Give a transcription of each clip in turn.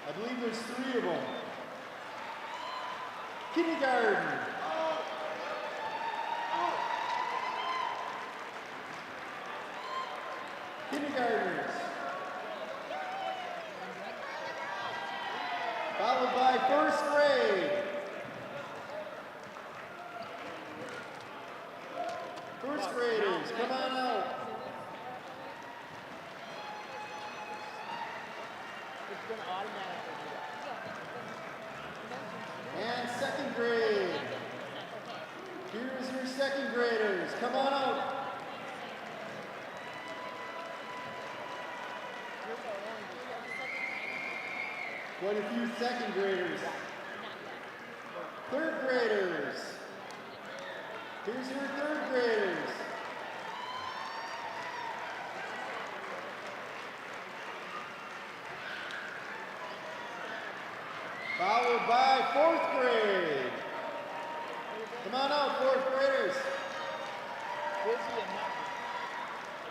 I believe there's 3 of them. Kindergarten. Kindergartners. Followed by first grade. First graders, come on out. It's going to automatically do that. And second grade. Here's your second graders, come on out. Quite a few second graders. Third graders. Here's your third graders. Followed by fourth grade. Come on out, fourth graders. Busy and not.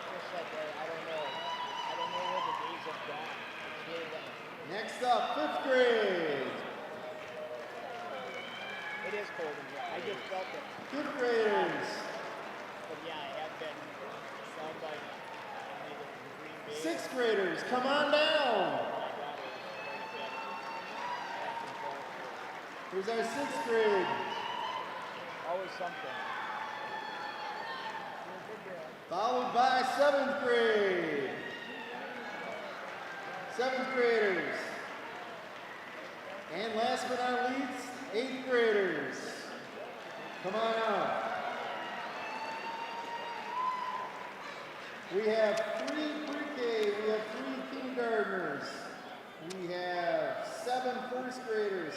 Just like, I don't know. I don't know where the days have gone. It's really gone. Next up, fifth grade. It is cold and dry. I just felt it. Fifth graders. But yeah, I have been. Sounds like either Green Bay. Sixth graders, come on down. Here's our sixth grade. Always something. Followed by seventh grade. Seventh graders. And last but not least, eighth graders. Come on out. We have 3 pre-K, we have 3 kindergartners. We have 7 first graders,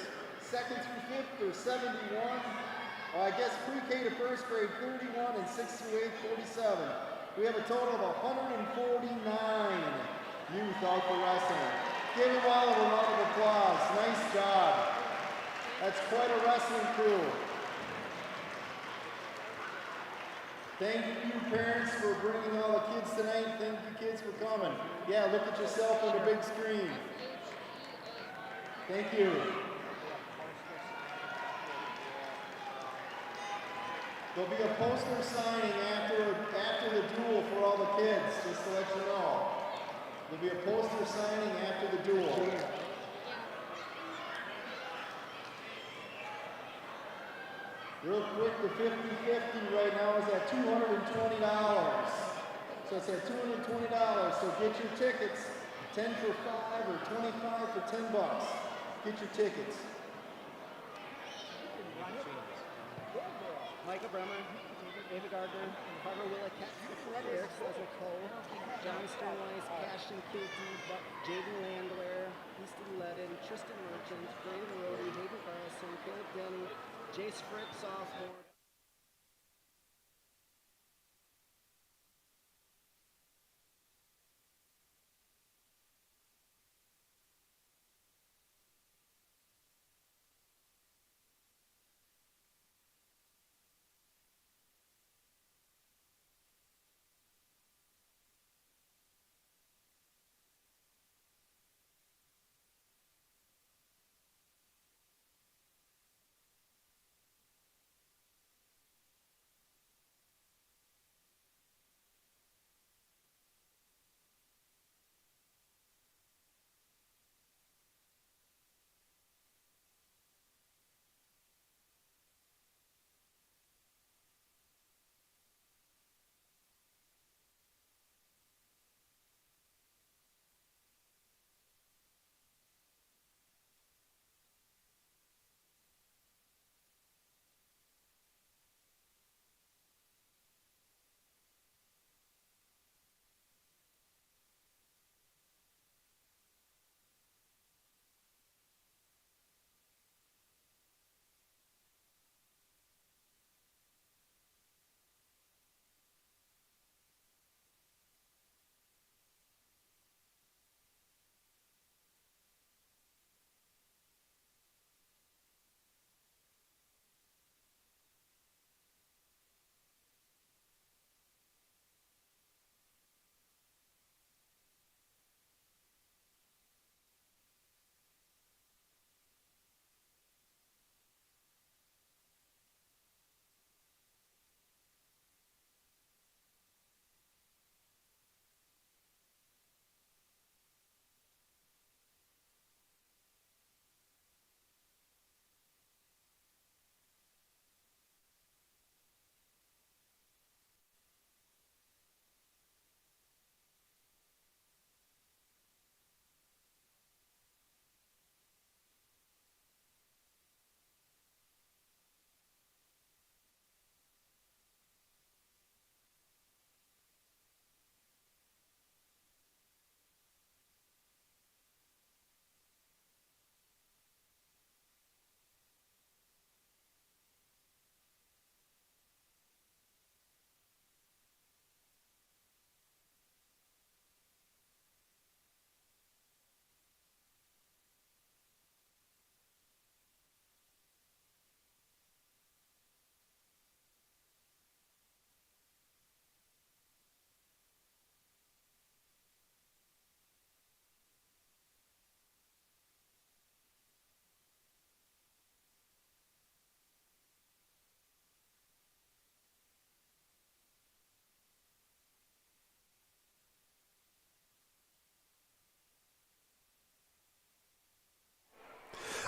2nd through 5th are 71. I guess pre-K to first grade 31 and 6th through 8th 47. We have a total of 149 youth out for wrestling. Give them all a round of applause. Nice job. That's quite a wrestling crew. Thank you parents for bringing all the kids tonight. Thank you kids for coming. Yeah, look at yourself on the big screen. Thank you. There'll be a poster signing after the duel for all the kids, just to let you know. There'll be a poster signing after the duel. Real quick, the 50-50 right now is at $220. So it's at $220, so get your tickets. 10 for 5 or 25 for 10 bucks. Get your tickets. Michael Bremer, David Gardner, Carter Willett, Eric Cesar Cole, John Sternweiss, Ashton Kilty, Jaden Landwehr, Easton Ledden, Tristan Merchant, Brandon Rody, Hayden Carlson, Caleb Denny, Jace Frick, sophomore.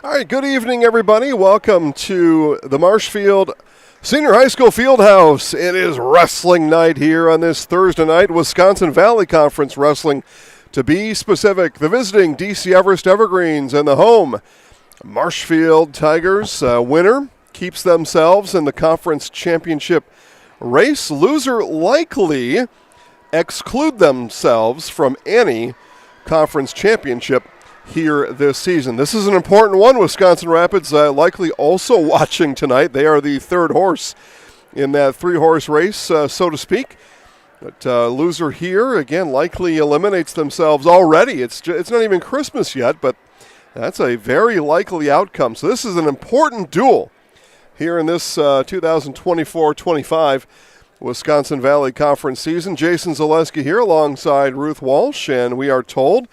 All right, good evening, everybody. Welcome to the Marshfield Senior High School Fieldhouse. It is wrestling night here on this Thursday night. Wisconsin Valley Conference Wrestling, to be specific. The visiting DC Everest Evergreens and the home Marshfield Tigers winner keeps themselves in the conference championship race. Loser likely exclude themselves from any conference championship here this season. This is an important one. Wisconsin Rapids likely also watching tonight. They are the third horse in that three-horse race, so to speak. But loser here, again, likely eliminates themselves already. It's not even Christmas yet, but that's a very likely outcome. So this is an important duel here in this 2024-25 Wisconsin Valley Conference season. Jason Zaleski here alongside Ruth Walsh, and we are told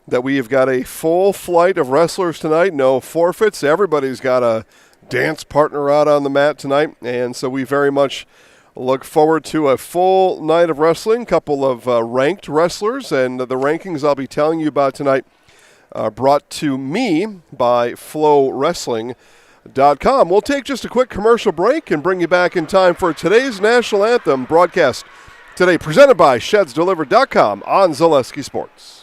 that we have got a full flight of wrestlers tonight, no forfeits. Everybody's got a dance partner out on the mat tonight, and so we very much look forward to a full night of wrestling, couple of ranked wrestlers, and the rankings I'll be telling you about tonight are brought to me by FlowWrestling.com. We'll take just a quick commercial break and bring you back in time for today's National Anthem broadcast today, presented by ShedsDelivered.com on Zaleski Sports.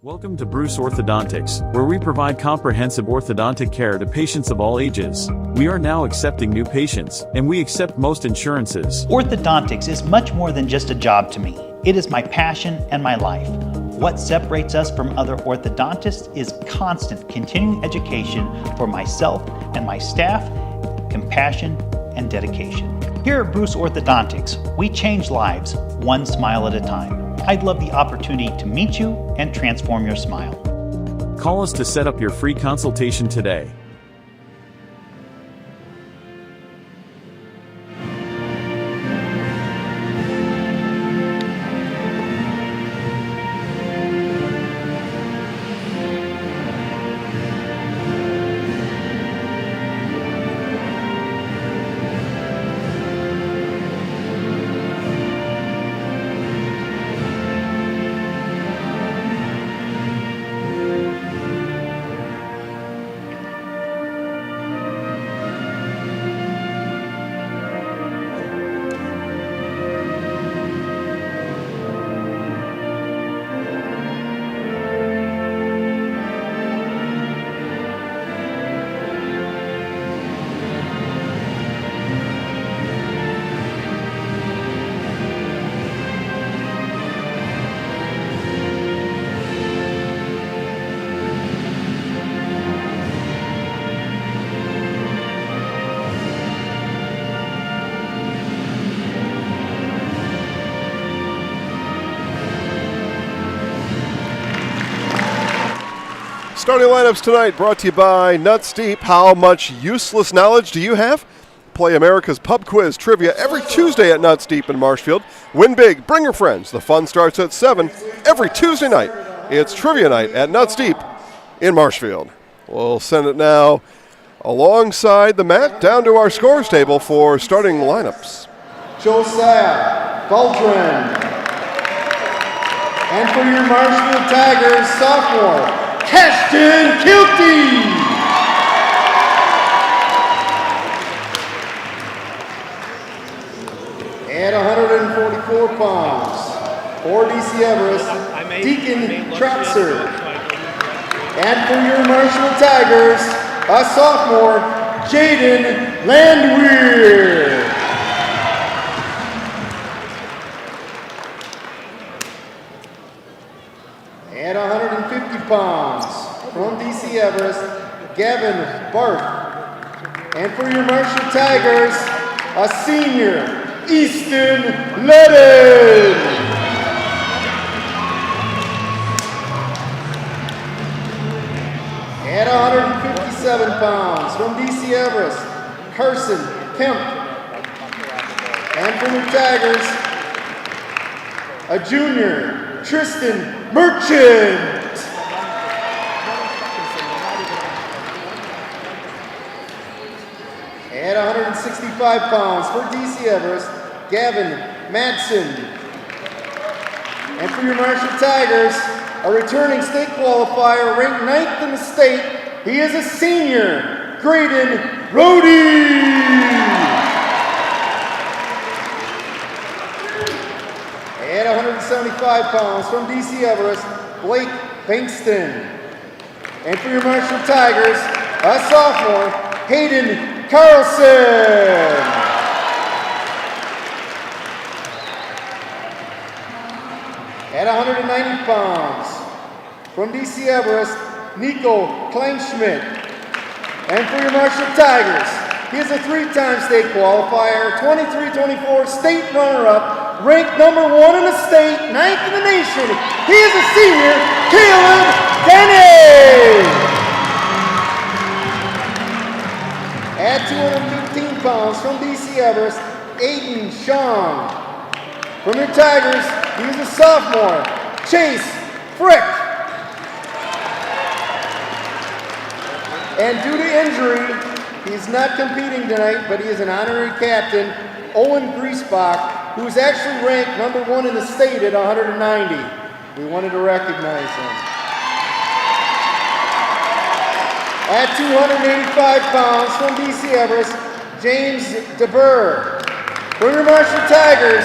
Welcome to Bruce Orthodontics, where we provide comprehensive orthodontic care to patients of all ages. We are now accepting new patients, and we accept most insurances. Orthodontics is much more than just a job to me. It is my passion and my life. What separates us from other orthodontists is constant continuing education for myself and my staff, compassion, and dedication. Here at Bruce Orthodontics, we change lives one smile at a time. I'd love the opportunity to meet you and transform your smile. Call us to set up your free consultation today. Starting lineups tonight brought to you by Nuts Deep. How much useless knowledge do you have? Play America's Pub Quiz Trivia every Tuesday at Nuts Deep in Marshfield. Win big, bring your friends. The fun starts at 7 every Tuesday night. It's Trivia Night at Nuts Deep in Marshfield. We'll send it now alongside the mat down to our scores table for starting lineups. Josiah Baldrin. And for your Marshfield Tigers, sophomore, Ashton Kilty. At 144 pounds, for DC Everest, Deacon Trotzer. And for your Marshfield Tigers, a sophomore, Jaden Landwehr. At 150 pounds, from DC Everest, Gavin Barth. And for your Marshfield Tigers, a senior, Easton Ledden. At 156 157 pounds. From DC Everest, Carson Kemp. And from the Tigers, a junior, Tristan Merchant. At 165 pounds for DC Everest, Gavin Madsen. And for your Marshfield Tigers, a returning state qualifier ranked 9th in the state. He is a senior, Graydon Rohde. At 175 pounds from DC Everest, Blake Bankston. And for your Marshfield Tigers, a sophomore, Hayden Carlson. At 190 pounds, from DC Everest, Nico Kleinschmidt. And for your Marshfield Tigers, he is a 3-time state qualifier, 23-24 state runner-up, ranked number 1 in the state, 9th in the nation. He is a senior, Caleb Denny. At 215 pounds, from DC Everest, Aiden Shaw. From your Tigers, he is a sophomore, Chase Frick. And due to injury, he's not competing tonight, but he is an honorary captain, Owen Griesbach, who is actually ranked number 1 in the state at 190. We wanted to recognize him. At 285 pounds from DC Everest, James DeBurr. From your Marshfield Tigers,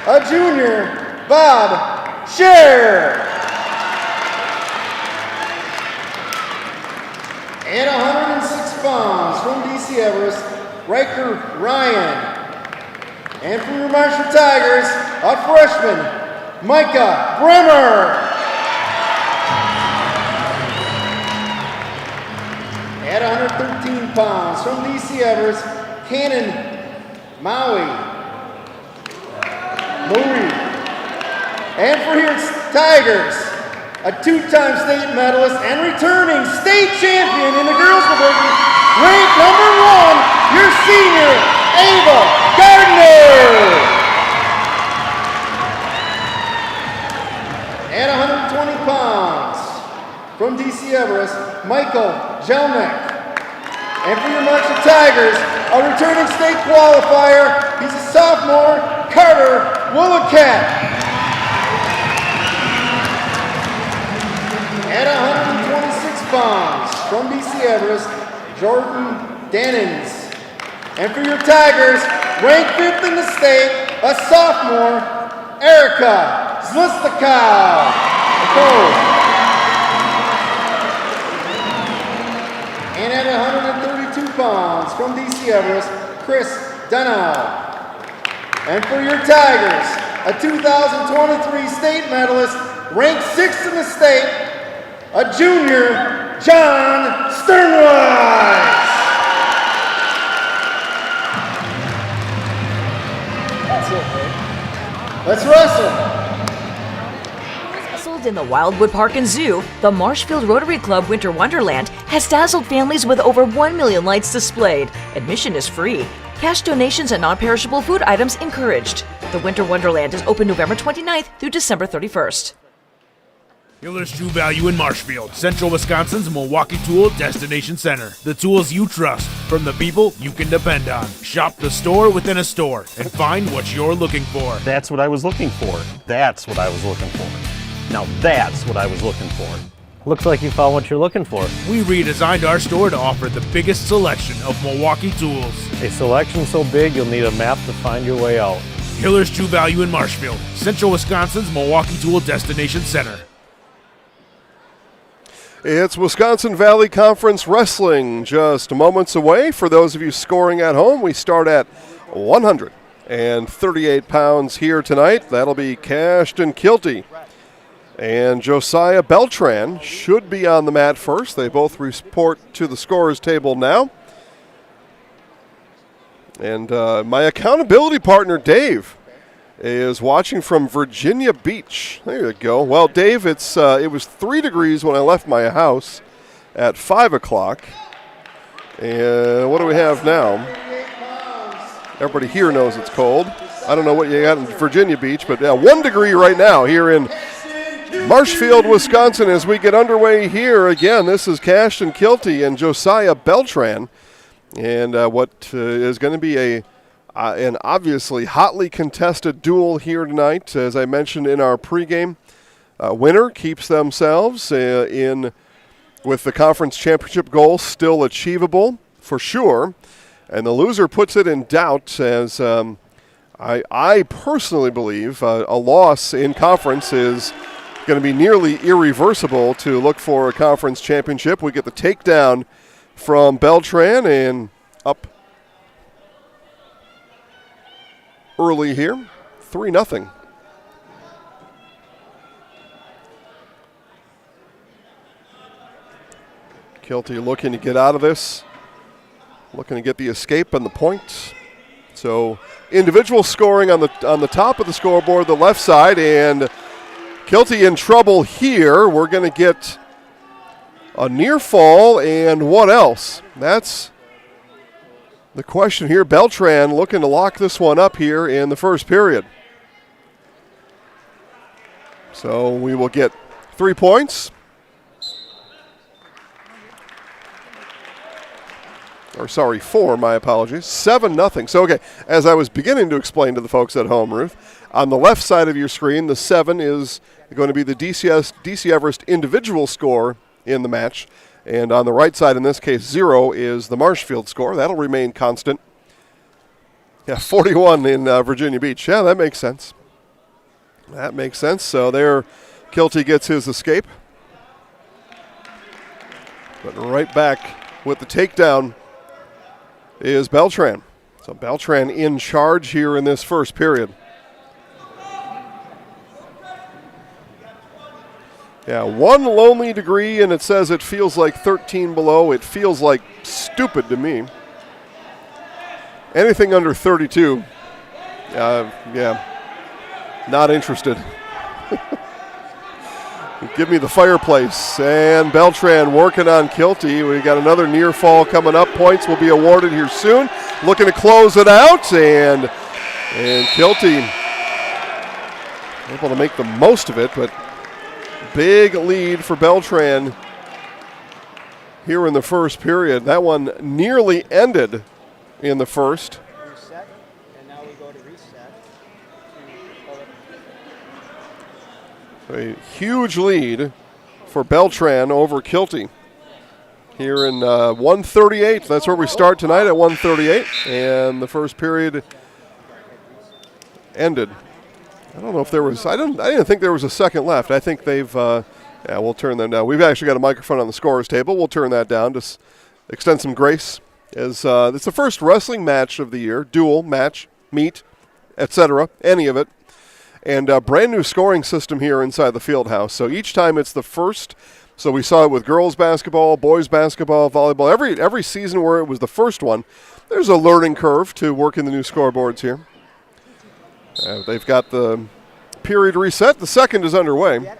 a junior, Bob Scher. At 106 pounds from DC Everest, Riker Ryan. And from your Marshfield Tigers, a freshman, Micah Bremer. At 113 pounds from DC Everest, Cannon Maui. And for your Tigers, a 2-time state medalist and returning state champion in the girls division, ranked number 1, your senior, Ava Gardner. At 120 pounds, from DC Everest, Michael Jelnick. And for your Marshfield Tigers, a returning state qualifier, he's a sophomore, Carter Willicat. At 126 pounds, from DC Everest, Jordan Dannins. And for your Tigers, ranked 5th in the state, a sophomore, Erica Zlistikow. And at 132 pounds, from DC Everest, Chris Dunnow. And for your Tigers, a 2023 state medalist, ranked 6th in the state, a junior, John Sternweiss. That's it, man. Let's wrestle. Nestled in the Wildwood Park and Zoo, the Marshfield Rotary Club Winter Wonderland has dazzled families with over 1 million lights displayed. Admission is free. Cash donations and non-perishable food items encouraged. The Winter Wonderland is open November 29th through December 31st. Hiller's True Value in Marshfield, Central Wisconsin's Milwaukee Tool Destination Center. The tools you trust from the people you can depend on. Shop the store within a store and find what you're looking for. That's what I was looking for. That's what I was looking for. Now that's what I was looking for. Looks like you found what you're looking for. We redesigned our store to offer the biggest selection of Milwaukee tools. A selection so big you'll need a map to find your way out. Hiller's True Value in Marshfield, Central Wisconsin's Milwaukee Tool Destination Center. It's Wisconsin Valley Conference Wrestling, just moments away. For those of you scoring at home, we start at 138 pounds here tonight. That'll be Cashton Kilty and Josiah Beltran should be on the mat first. They both report to the scorer's table now. And my accountability partner, Dave, is watching from Virginia Beach. There you go. Well, Dave, it was 3 degrees when I left my house at 5 o'clock. And what do we have now? Everybody here knows it's cold. I don't know what you got in Virginia Beach, but 1 degree right now here in Marshfield, Wisconsin, as we get underway here. Again, this is Cashton Kilty and Josiah Beltran. And what is going to be an obviously hotly contested duel here tonight. As I mentioned in our pregame, winner keeps themselves in with the conference championship goal still achievable for sure. And the loser puts it in doubt, as I personally believe a loss in conference is going to be nearly irreversible to look for a conference championship. We get the takedown from Beltran and up early here, 3-0. Kilty looking to get out of this, looking to get the escape and the point. So individual scoring on the top of the scoreboard, the left side, and Kilty in trouble here. We're going to get a near fall, and what else? That's the question here. Beltran looking to lock this one up here in the first period. So we will get 3 points. Or sorry, 4, my apologies. 7-0. So, okay, as I was beginning to explain to the folks at home, Ruth, on the left side of your screen, the 7 is going to be the DC Everest individual score in the match. And on the right side, in this case, 0 is the Marshfield score. That'll remain constant. Yeah, 41 in Virginia Beach. Yeah, that makes sense. That makes sense. So there, Kilty gets his escape. But right back with the takedown is Beltran. So Beltran in charge here in this first period. Yeah, 1 lonely degree, and it says it feels like 13 below. It feels like stupid to me. Anything under 32, yeah, not interested. Give me the fireplace. And Beltran working on Kilty. We got another near fall coming up. Points will be awarded here soon. Looking to close it out, and Kilty able to make the most of it, but big lead for Beltran here in the first period. That one nearly ended in the first. Reset, and now we go to reset. A huge lead for Beltran over Kilty here in 1:38. That's where we start tonight, at 1:38, and the first period ended. I don't know if there was. I didn't think there was a second left. I think they've. Yeah, we'll turn them down. We've actually got a microphone on the scorer's table. We'll turn that down to extend some grace. As it's the first wrestling match of the year, duel match, meet, etc. Any of it, and a brand new scoring system here inside the field house. So each time it's the first. So we saw it with girls basketball, boys basketball, volleyball. Every season where it was the first one, there's a learning curve to working the new scoreboards here. They've got the period reset. The second is underway.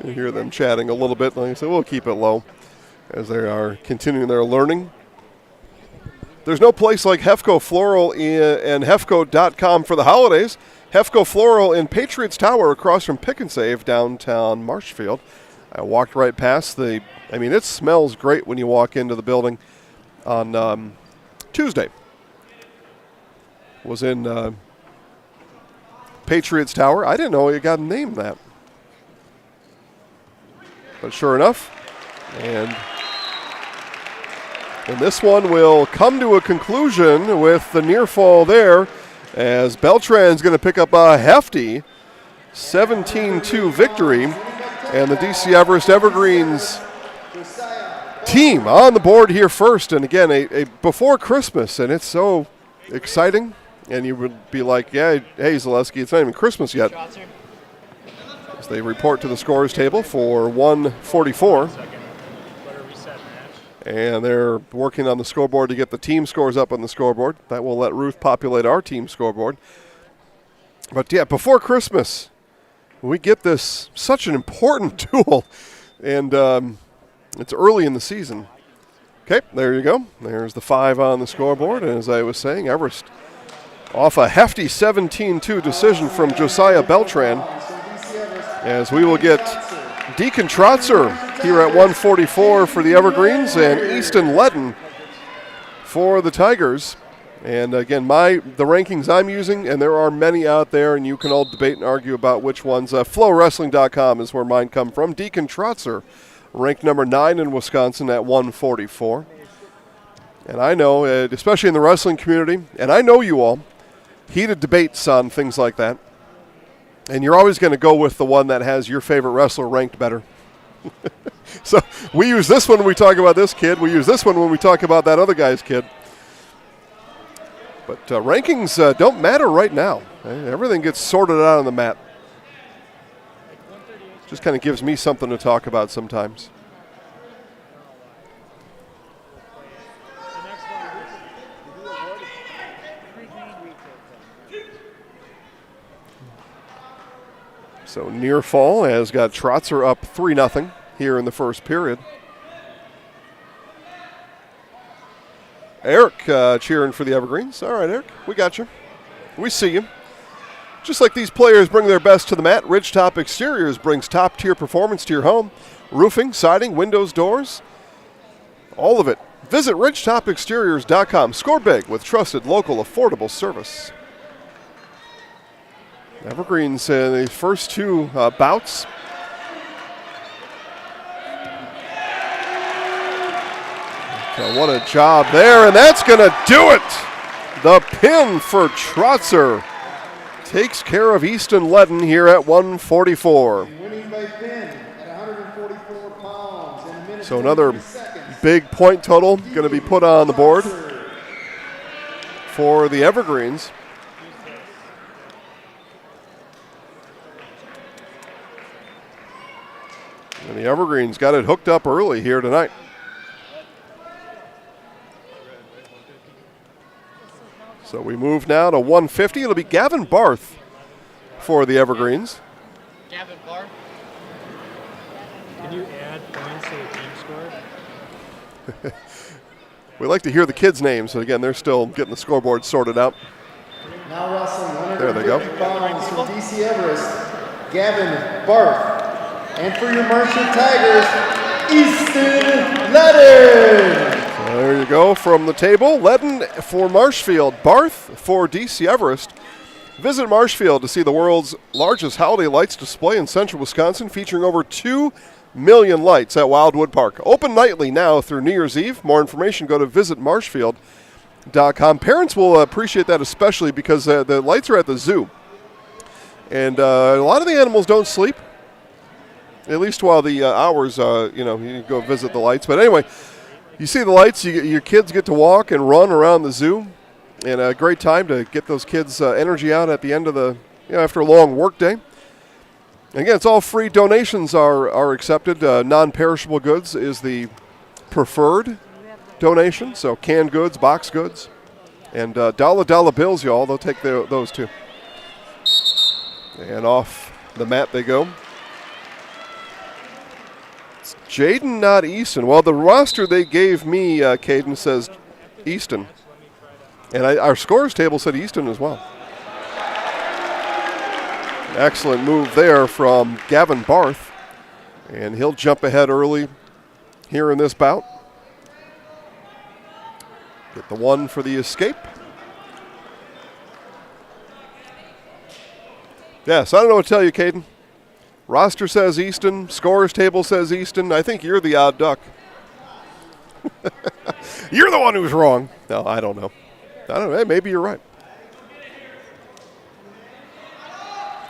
You hear them chatting a little bit. Like I said, we'll keep it low as they are continuing their learning. There's no place like Hefco Floral and Hefco.com for the holidays. Hefco Floral in Patriots Tower across from Pick and Save downtown Marshfield. I walked right past it smells great when you walk into the building on Tuesday. Was in Patriots Tower. I didn't know it got named that. But sure enough, and this one will come to a conclusion with the near fall there, as Beltran's going to pick up a hefty 17-2 victory, and the DC Everest Evergreens team on the board here first. And again, a before Christmas, and it's so exciting. And you would be like, yeah, hey, Zaleski, it's not even Christmas yet. As they report to the scorer's table for 1:44. And they're working on the scoreboard to get the team scores up on the scoreboard. That will let Ruth populate our team scoreboard. But, yeah, before Christmas, we get this such an important duel. And It's early in the season. Okay, there you go. There's the 5 on the scoreboard. And as I was saying, Everest off a hefty 17-2 decision from Josiah Beltran, as we will get Deacon Trotzer here at 144 for the Evergreens and Easton Ledden for the Tigers. And again, the rankings I'm using, and there are many out there, and you can all debate and argue about which ones. FlowWrestling.com is where mine come from. Deacon Trotzer, ranked number 9 in Wisconsin at 144. And I know, especially in the wrestling community, and I know you all, heated debates on things like that. And you're always going to go with the one that has your favorite wrestler ranked better. So we use this one when we talk about this kid. We use this one when we talk about that other guy's kid. But rankings don't matter right now. Everything gets sorted out on the mat. Just kind of gives me something to talk about sometimes. So near fall has got Trotzer up 3-0 here in the first period. Eric cheering for the Evergreens. All right, Eric, we got you. We see you. Just like these players bring their best to the mat, Ridgetop Exteriors brings top-tier performance to your home. Roofing, siding, windows, doors, all of it. Visit ridgetopexteriors.com. Score big with trusted, local, affordable service. Evergreens in the first 2 bouts. So what a job there, and that's going to do it. The pin for Trotzer takes care of Easton Ledden here at 144. Winning by pin at 144 pounds in a minute. So another big point total going to be put on the board for the Evergreens. And the Evergreens got it hooked up early here tonight. So we move now to 150. It'll be Gavin Barth for the Evergreens. Gavin Barth. Can you add points to the team score? We like to hear the kids' names. So again, they're still getting the scoreboard sorted out. Now wrestling There they go. 150 pounds from DC Everest, Gavin Barth. And for your Marshfield Tigers, Easton Ledden. So there you go from the table. Ledden for Marshfield, Barth for DC Everest. Visit Marshfield to see the world's largest holiday lights display in central Wisconsin, featuring over 2 million lights at Wildwood Park. Open nightly now through New Year's Eve. More information, go to visitmarshfield.com. Parents will appreciate that especially because the lights are at the zoo. And a lot of the animals don't sleep. At least while the hours, you go visit the lights. But anyway, you see the lights, your kids get to walk and run around the zoo. And a great time to get those kids' energy out at the end of after a long work day. Again, it's all free. Donations are accepted. Non-perishable goods is the preferred donation. So canned goods, box goods, and dollar bills, y'all. They'll take those too. And off the mat they go. Jaden, not Easton. Well, the roster they gave me, Caden, says Easton. And our scores table said Easton as well. Excellent move there from Gavin Barth. And he'll jump ahead early here in this bout. Get the 1 for the escape. Yes, I don't know what to tell you, Caden. Roster says Easton. Scores table says Easton. I think you're the odd duck. You're the one who's wrong. No, I don't know. Hey, maybe you're right.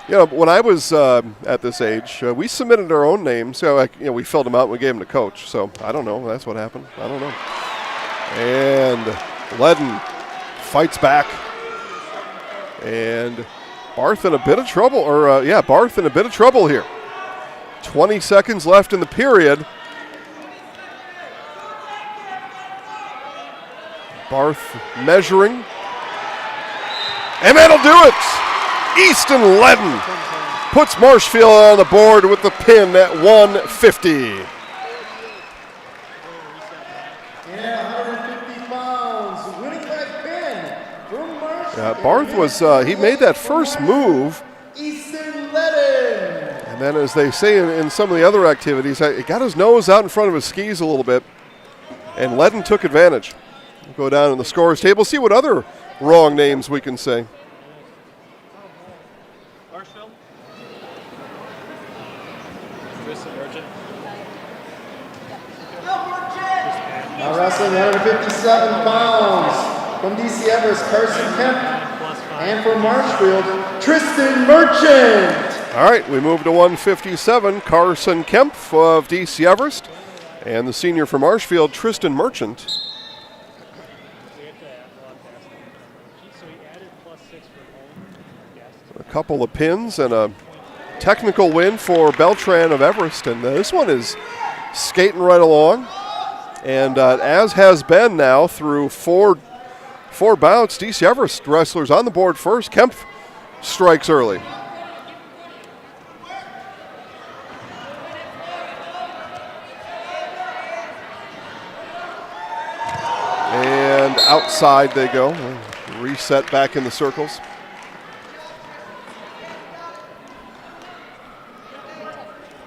When I was at this age, we submitted our own names. So, we filled them out and we gave them to coach. So, I don't know. That's what happened. I don't know. And Ledden fights back. And Barth in a bit of trouble. Barth in a bit of trouble here. 20 seconds left in the period. Barth measuring. And that'll do it. Easton Ledden puts Marshfield on the board with the pin at 150. Barth was, he made that first move. Easton Ledden. And then, as they say in some of the other activities, he got his nose out in front of his skis a little bit, and Ledden took advantage. We'll go down in the scores table, see what other wrong names we can say. Marshfield. Tristan Merchant. Now wrestling 157 pounds. From DC Everest, Carson Kemp. And from Marshfield, Tristan Merchant. All right, we move to 157. Carson Kemp of DC Everest. And the senior from Marshfield, Tristan Merchant. A couple of pins and a technical win for Beltran of Everest. And this one is skating right along. And as has been now through four bouts, DC Everest wrestlers on the board first. Kemp strikes early. And outside they go. Reset back in the circles.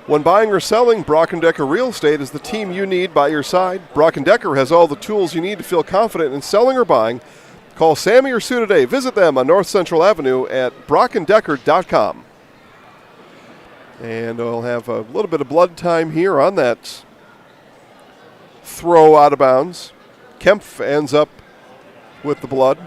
When buying or selling, Brock & Decker Real Estate is the team you need by your side. Brock & Decker has all the tools you need to feel confident in selling or buying. Call Sammy or Sue today. Visit them on North Central Avenue at brockanddecker.com. And we'll have a little bit of blood time here on that throw out of bounds. Kemp ends up with the blood.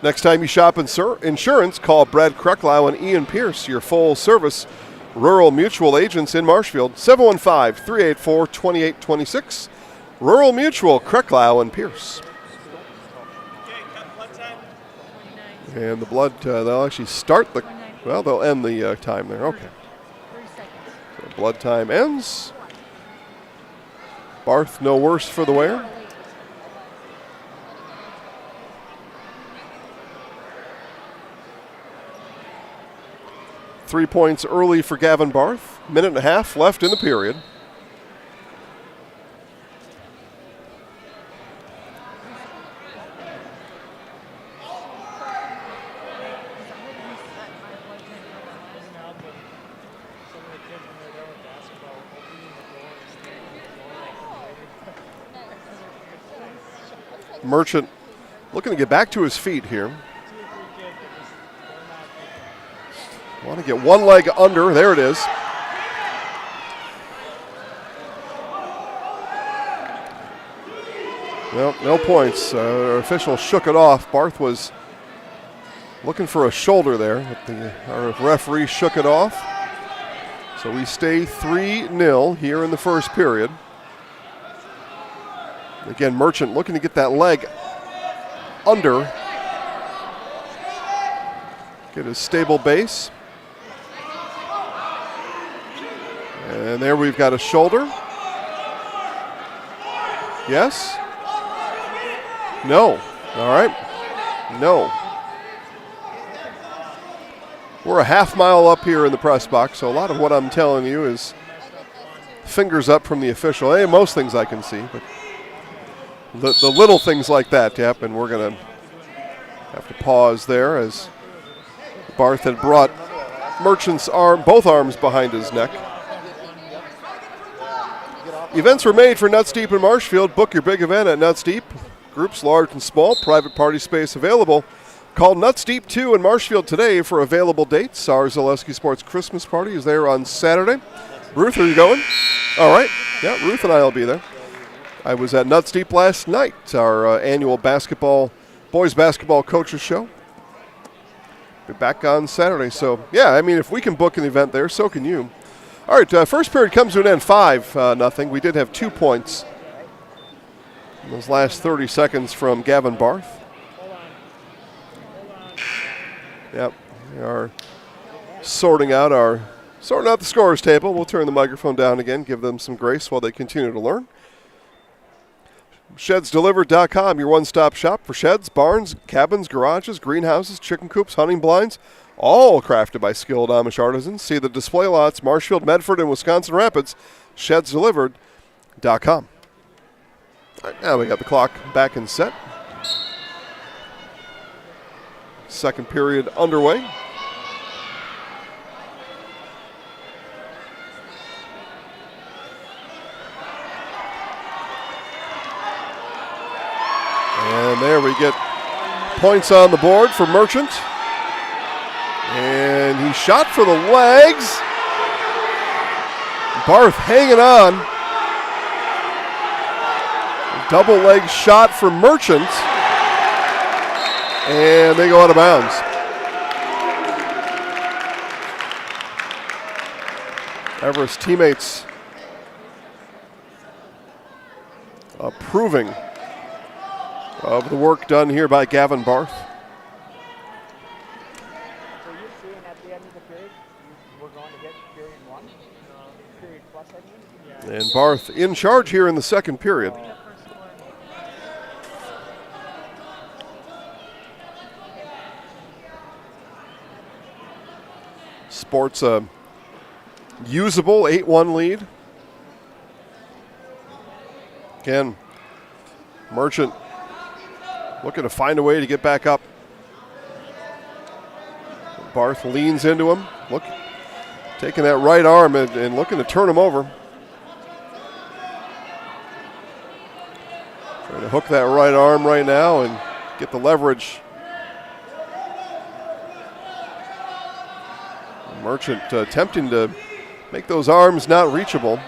Next time you shop insurance, call Brad Krecklau and Ian Pierce, your full-service rural mutual agents in Marshfield. 715-384-2826. Rural Mutual, Krecklau and Pierce. And the blood, they'll actually start the, well, they'll end the time there. Okay. So blood time ends. Barth no worse for the wear. Three points early for Gavin Barth. Minute and a half left in the period. Merchant looking to get back to his feet here. Want to get one leg under. There it is. Well, no points. Our official shook it off. Barth was looking for a shoulder there, but our referee shook it off. So we stay 3-0 here in the first period. Again, Merchant looking to get that leg under. Get a stable base. And there we've got a shoulder. Yes? No. All right. No. We're a half mile up here in the press box, so a lot of what I'm telling you is fingers up from the official. Hey, most things I can see, but the little things like that, yep, and we're going to have to pause there as Barth had brought Merchant's both arms behind his neck. Events were made for Nuts Deep in Marshfield. Book your big event at Nuts Deep. Groups large and small, private party space available. Call Nuts Deep 2 in Marshfield today for available dates. Our Zaleski Sports Christmas party is there on Saturday. Ruth, are you going? All right. Yeah, Ruth and I will be there. I was at Nuts Deep last night, our annual boys basketball coaches show. Be back on Saturday. So, yeah, I mean, if we can book an event there, so can you. All right, first period comes to an end, 5-0. We did have 2 points in those last 30 seconds from Gavin Barth. Yep, we are sorting out the scores table. We'll turn the microphone down again, give them some grace while they continue to learn. ShedsDelivered.com, your one-stop shop for sheds, barns, cabins, garages, greenhouses, chicken coops, hunting blinds, all crafted by skilled Amish artisans. See the display lots, Marshfield, Medford, and Wisconsin Rapids, ShedsDelivered.com. All right, now we got the clock back and set. Second period underway. And there we get points on the board for Merchant. And he shot for the legs. Barth hanging on. Double leg shot for Merchant. And they go out of bounds. Everest teammates approving of the work done here by Gavin Barth. So you're saying at the end of the period, we're going to get period 1? Period plus, I mean? And Barth in charge here in the second period. Sports a usable 8-1 lead. Again, Merchant looking to find a way to get back up. Barth leans into him, taking that right arm and looking to turn him over. Trying to hook that right arm right now and get the leverage. Merchant attempting to make those arms not reachable.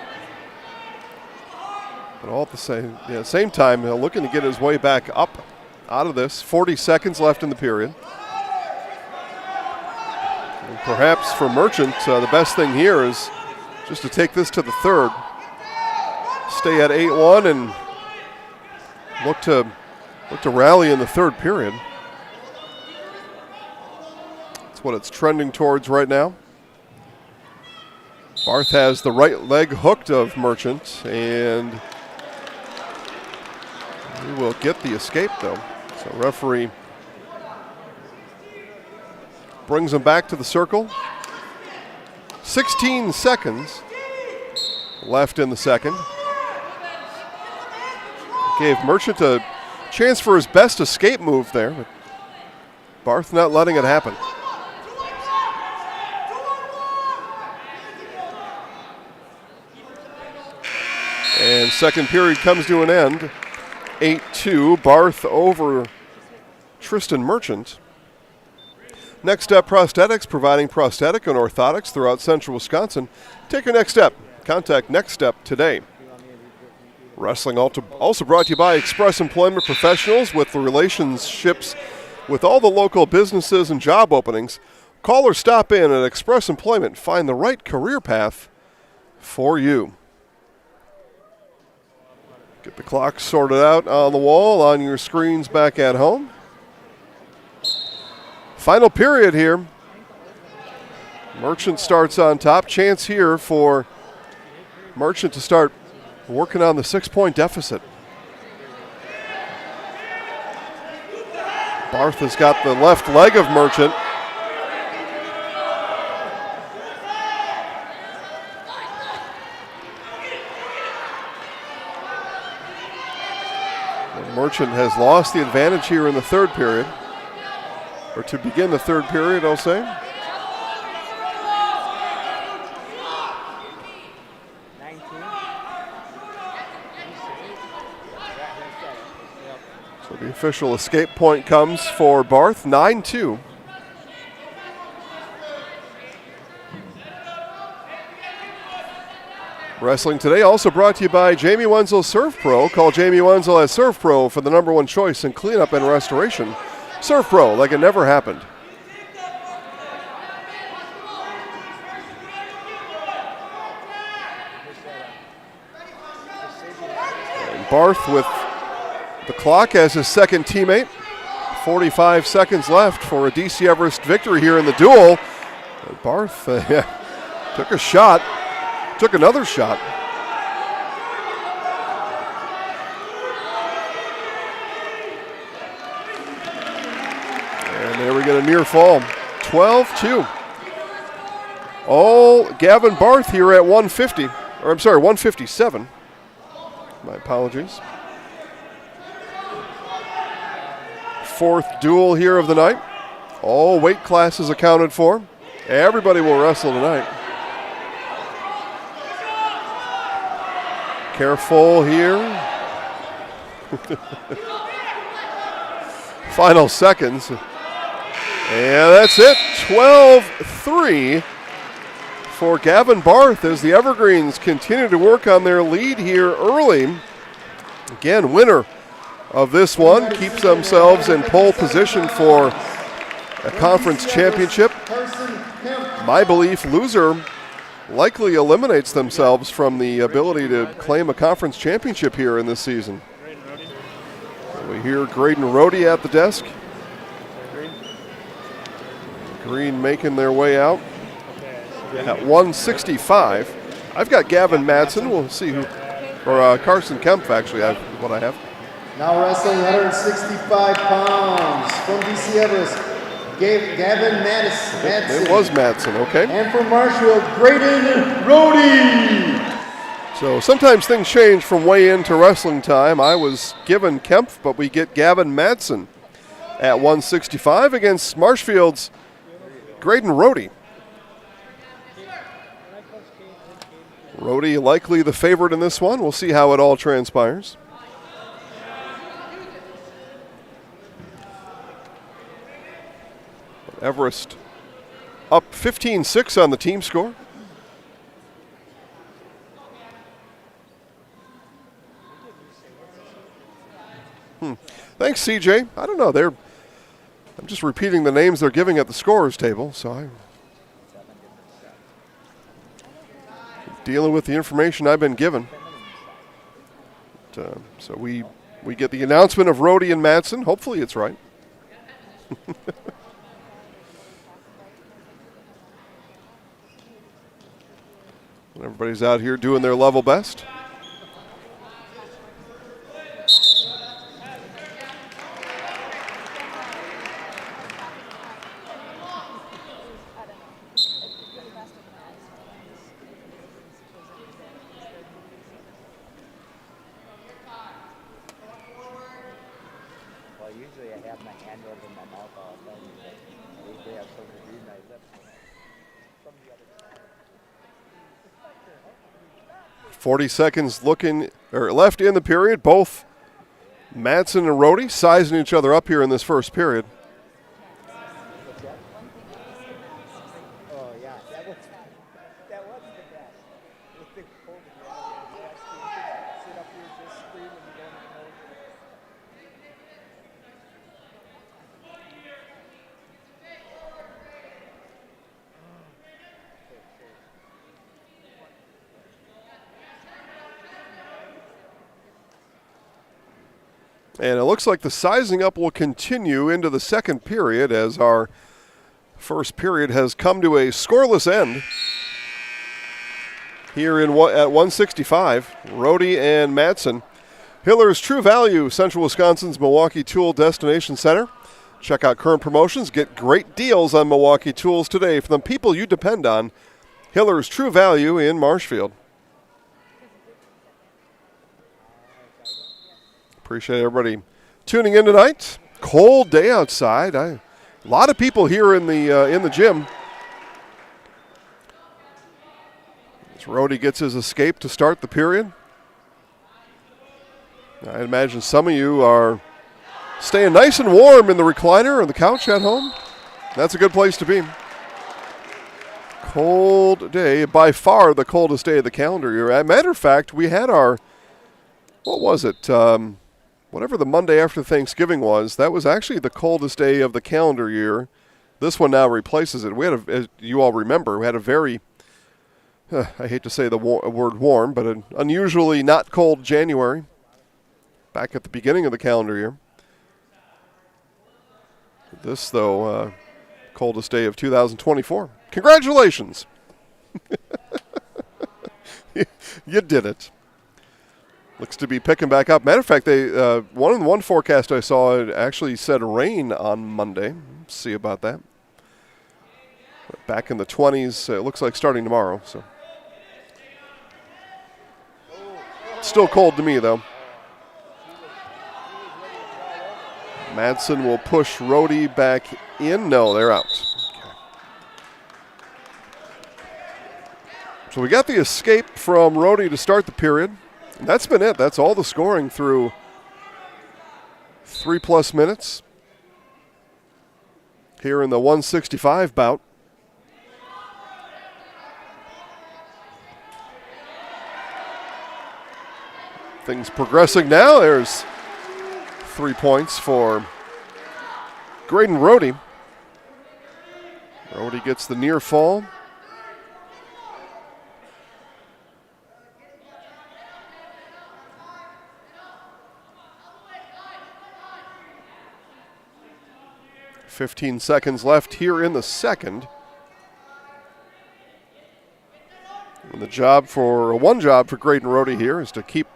But all at the same time, looking to get his way back up out of this. 40 seconds left in the period. And perhaps for Merchant, the best thing here is just to take this to the third. Stay at 8-1 and look to rally in the third period. That's what it's trending towards right now. Barth has the right leg hooked of Merchant, and he will get the escape though. So referee brings him back to the circle. 16 seconds left in the second. Gave Merchant a chance for his best escape move there, but Barth not letting it happen. And second period comes to an end. 8-2, Barth over Tristan Merchant. Next Step Prosthetics, providing prosthetic and orthotics throughout central Wisconsin. Take your next step. Contact Next Step today. Wrestling also brought to you by Express Employment Professionals with the relationships with all the local businesses and job openings. Call or stop in at Express Employment. Find the right career path for you. Get the clock sorted out on the wall on your screens back at home. Final period here. Merchant starts on top. Chance here for Merchant to start working on the 6-point deficit. Barth has got the left leg of Merchant. Merchant has lost the advantage here in the third period, or to begin the third period, I'll say. So the official escape point comes for Barth, 9-2. Wrestling Today also brought to you by Jamie Wenzel Surf Pro. Call Jamie Wenzel at Surf Pro for the #1 choice in cleanup and restoration. Surf Pro, like it never happened. And Barth with the clock as his second teammate. 45 seconds left for a DC Everest victory here in the duel. And Barth took a shot. Took another shot. And there we get a near fall. 12-2. All Gavin Barth here at 150. Or I'm sorry, 157. My apologies. Fourth duel here of the night. All weight classes accounted for. Everybody will wrestle tonight. Careful here. Final seconds. And that's it. 12-3 for Gavin Barth as the Evergreens continue to work on their lead here early. Again, winner of this one keeps themselves in pole position for a conference championship. My belief, loser likely eliminates themselves from the ability to claim a conference championship here in this season. We hear Graydon Rohde at the desk. Green making their way out at 165. I've got Gavin Madsen. We'll see who, or Carson Kempf actually, what I have. Now wrestling 165 pounds from DC Everest, Gavin Madsen. It was Madsen, okay. And from Marshfield, Graydon Rohde. So sometimes things change from weigh-in to wrestling time. I was given Kempf, but we get Gavin Madsen at 165 against Marshfield's Graydon Rohde. Rohde likely the favorite in this one. We'll see how it all transpires. Everest up 15-6 on the team score. Thanks, CJ. I don't know. I'm just repeating the names they're giving at the scorers table, so I'm dealing with the information I've been given. So we get the announcement of Rohde and Madsen. Hopefully it's right. Everybody's out here doing their level best. Well, usually I have my hand over my mouth all the time. They have something to read my lips. 40 seconds left in the period. Both Madsen and Rohde sizing each other up here in this first period. Oh, yeah, that was the best. With the cold, sit up here just scream and you don't even know. And it looks like the sizing up will continue into the second period as our first period has come to a scoreless end. Here at 165, Rohde and Madsen. Hiller's True Value, Central Wisconsin's Milwaukee Tool Destination Center. Check out current promotions. Get great deals on Milwaukee tools today from the people you depend on. Hiller's True Value in Marshfield. Appreciate everybody tuning in tonight. Cold day outside. A lot of people here in the gym. As Rohde gets his escape to start the period. I imagine some of you are staying nice and warm in the recliner or the couch at home. That's a good place to be. Cold day, by far the coldest day of the calendar year. As a matter of fact, we had our, what was it? Whatever the Monday after Thanksgiving was, that was actually the coldest day of the calendar year. This one now replaces it. We had, as you all remember, we had a very, I hate to say the word warm, but an unusually not cold January back at the beginning of the calendar year. This, though, coldest day of 2024. Congratulations. You did it. Looks to be picking back up. Matter of fact, they one forecast I saw it actually said rain on Monday. Let's see about that. But back in the 20s, it looks like starting tomorrow. So still cold to me though. Madsen will push Rohde back in. No, they're out. Okay. So we got the escape from Rohde to start the period. And that's been it. That's all the scoring through 3+ minutes here in the 165 bout. Things progressing now. There's 3 points for Graydon Rohde. Rohde gets the near fall. .15 seconds left here in the second. And one job for Graydon Rohde here is to keep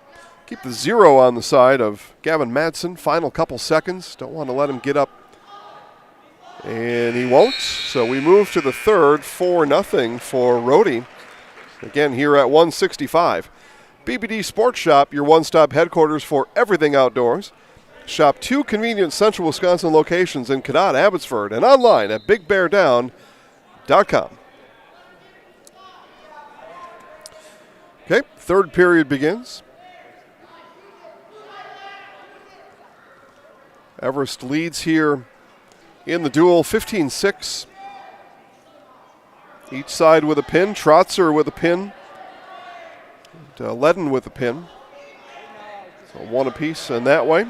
the 0 on the side of Gavin Madsen. Final couple seconds. Don't want to let him get up. And he won't. So we move to the third, 4-0 for Rohde. Again here at 165. BBD Sports Shop, your one-stop headquarters for everything outdoors. Shop 2 convenient Central Wisconsin locations in Cadott, Abbotsford, and online at BigBearDown.com. Okay, third period begins. Everest leads here in the duel 15-6. Each side with a pin. Trotzer with a pin. And, Ledden with a pin. So one apiece in that way.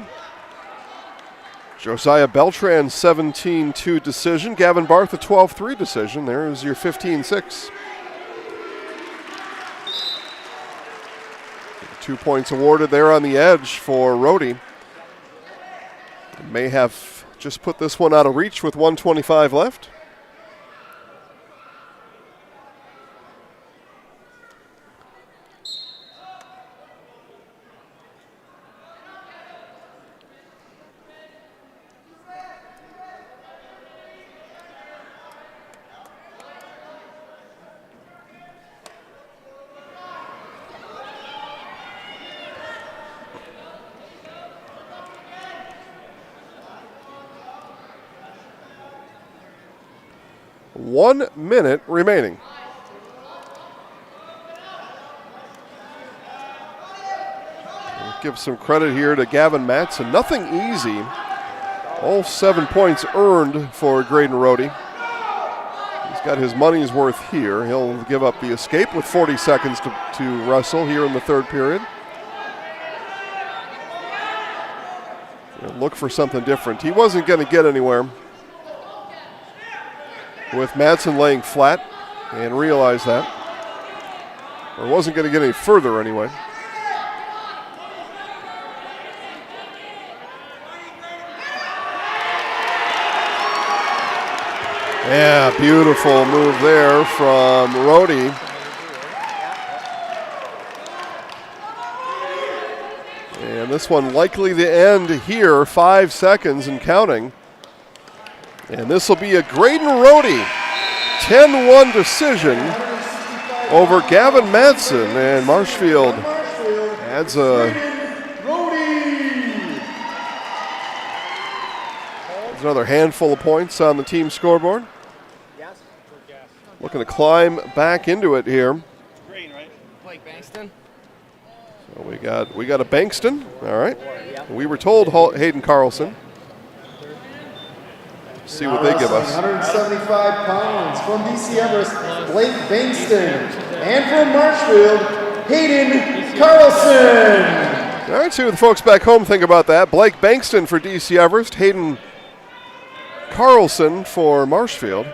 Josiah Beltran 17-2 decision. Gavin Barth a 12-3 decision. There's your 15-6. 2 points awarded there on the edge for Rohde. May have just put this one out of reach with 1:25 left. One minute remaining. We'll give some credit here to Gavin Madsen. Nothing easy. All 7 points earned for Graydon Rohde. He's got his money's worth here. He'll give up the escape with 40 seconds to wrestle here in the third period. He'll look for something different. He wasn't going to get anywhere with Madsen laying flat, and realized that. Or wasn't going to get any further anyway. Yeah, beautiful move there from Rohde. And this one likely to end here, 5 seconds and counting. And this will be a Graydon Rohde 10-1 decision over Gavin Madsen. And Marshfield adds another handful of points on the team scoreboard. Looking to climb back into it here. Green, right? Blake Bankston. So we got a Bankston. All right. We were told Hayden Carlson. See what they give us. 175 pounds from DC Everest, Blake Bankston. And from Marshfield, Hayden Carlson. All right, see what the folks back home think about that. Blake Bankston for DC Everest, Hayden Carlson for Marshfield.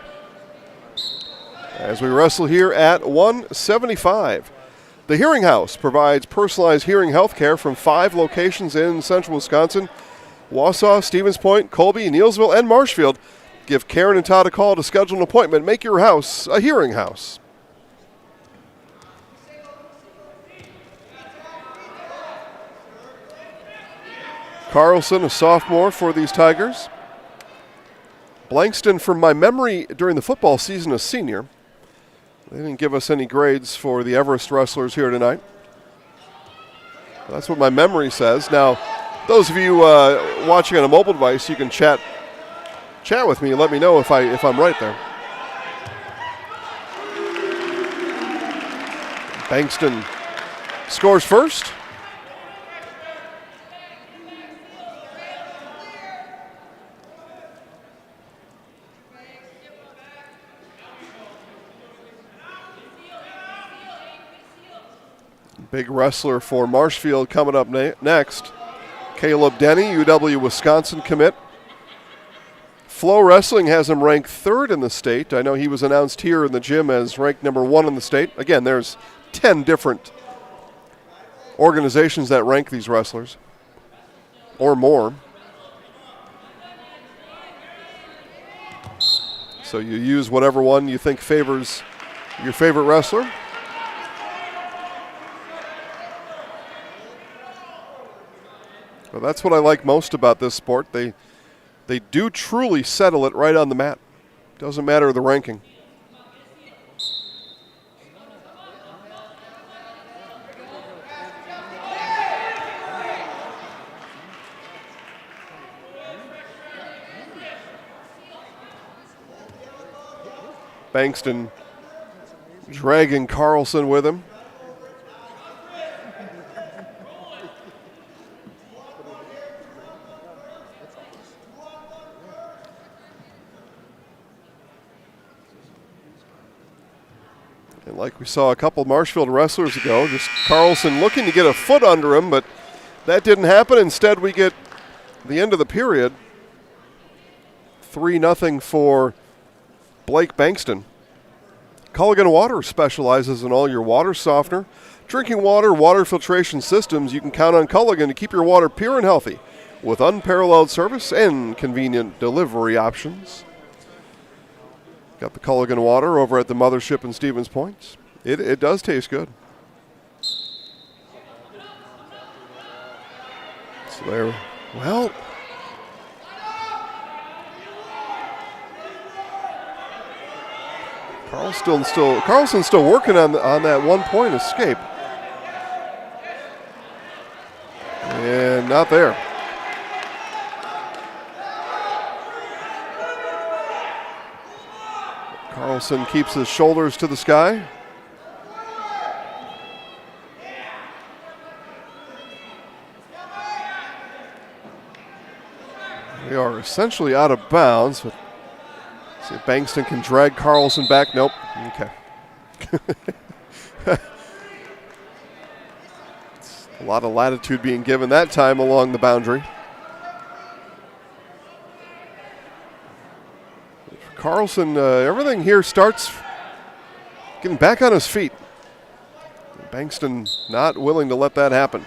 As we wrestle here at 175. The Hearing House provides personalized hearing health care from 5 locations in central Wisconsin. Wausau, Stevens Point, Colby, Neilsville, and Marshfield. Give Karen and Todd a call to schedule an appointment. Make your house a hearing house. Carlson, a sophomore for these Tigers. Blankston, from my memory during the football season, a senior. They didn't give us any grades for the Everest wrestlers here tonight. That's what my memory says. Now, Those of you watching on a mobile device, you can chat with me and let me know if I'm right there. Bankston scores first. Big wrestler for Marshfield coming up next. Caleb Denny, UW Wisconsin commit. Flow Wrestling has him ranked 3rd in the state. I know he was announced here in the gym as ranked number 1 in the state. Again, there's 10 different organizations that rank these wrestlers or more. So you use whatever one you think favors your favorite wrestler. Well, that's what I like most about this sport. They do truly settle it right on the mat. Doesn't matter the ranking. Bankston dragging Carlson with him. And like we saw a couple Marshfield wrestlers ago, just Carlson looking to get a foot under him, but that didn't happen. Instead, we get the end of the period, 3-0 for Blake Bankston. Culligan Water specializes in all your water softener, drinking water, water filtration systems. You can count on Culligan to keep your water pure and healthy with unparalleled service and convenient delivery options. Got the Culligan Water over at the mothership in Stevens Point. It does taste good. So there, well, Carlson's still working on that 1-point escape. And not there. Carlson keeps his shoulders to the sky. We are essentially out of bounds. But see if Bankston can drag Carlson back. Nope. Okay. A lot of latitude being given that time along the boundary. Carlson, everything here starts getting back on his feet. Bankston not willing to let that happen.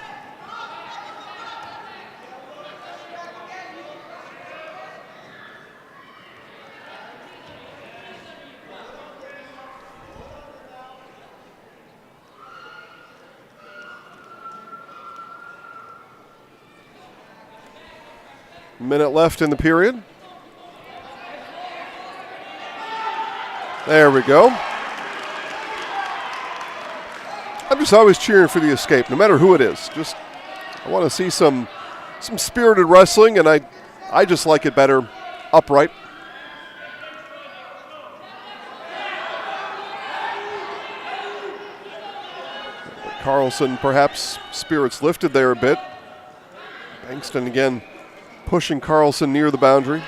Minute left in the period. There we go. I'm just always cheering for the escape, no matter who it is. Just, I want to see some spirited wrestling, and I just like it better upright. Carlson, perhaps spirits lifted there a bit. Bankston again pushing Carlson near the boundary.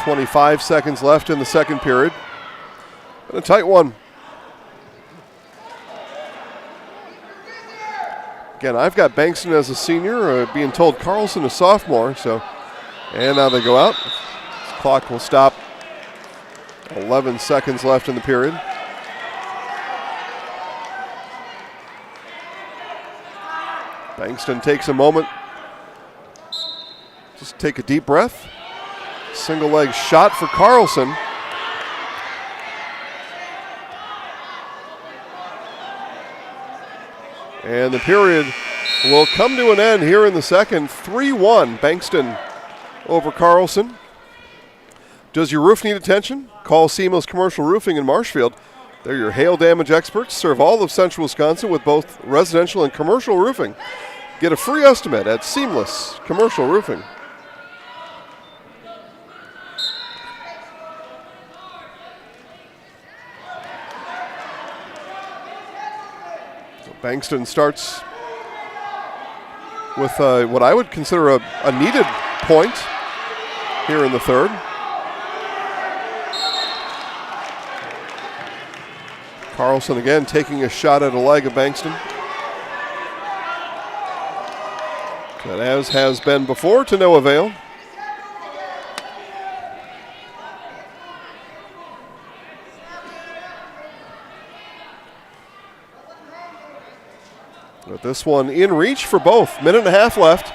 25 seconds left in the second period. And a tight one. Again, I've got Bankston as a senior, being told Carlson a sophomore. So, and now they go out. This clock will stop. 11 seconds left in the period. Bankston takes a moment. Just take a deep breath. Single leg shot for Carlson. And the period will come to an end here in the second. 3-1 Bankston over Carlson. Does your roof need attention? Call Seamless Commercial Roofing in Marshfield. They're your hail damage experts. Serve all of central Wisconsin with both residential and commercial roofing. Get a free estimate at Seamless Commercial Roofing. So Bankston starts with what I would consider a needed point here in the third. Carlson again taking a shot at a leg of Bankston. But as has been before, to no avail. But this one in reach for both. Minute and a half left.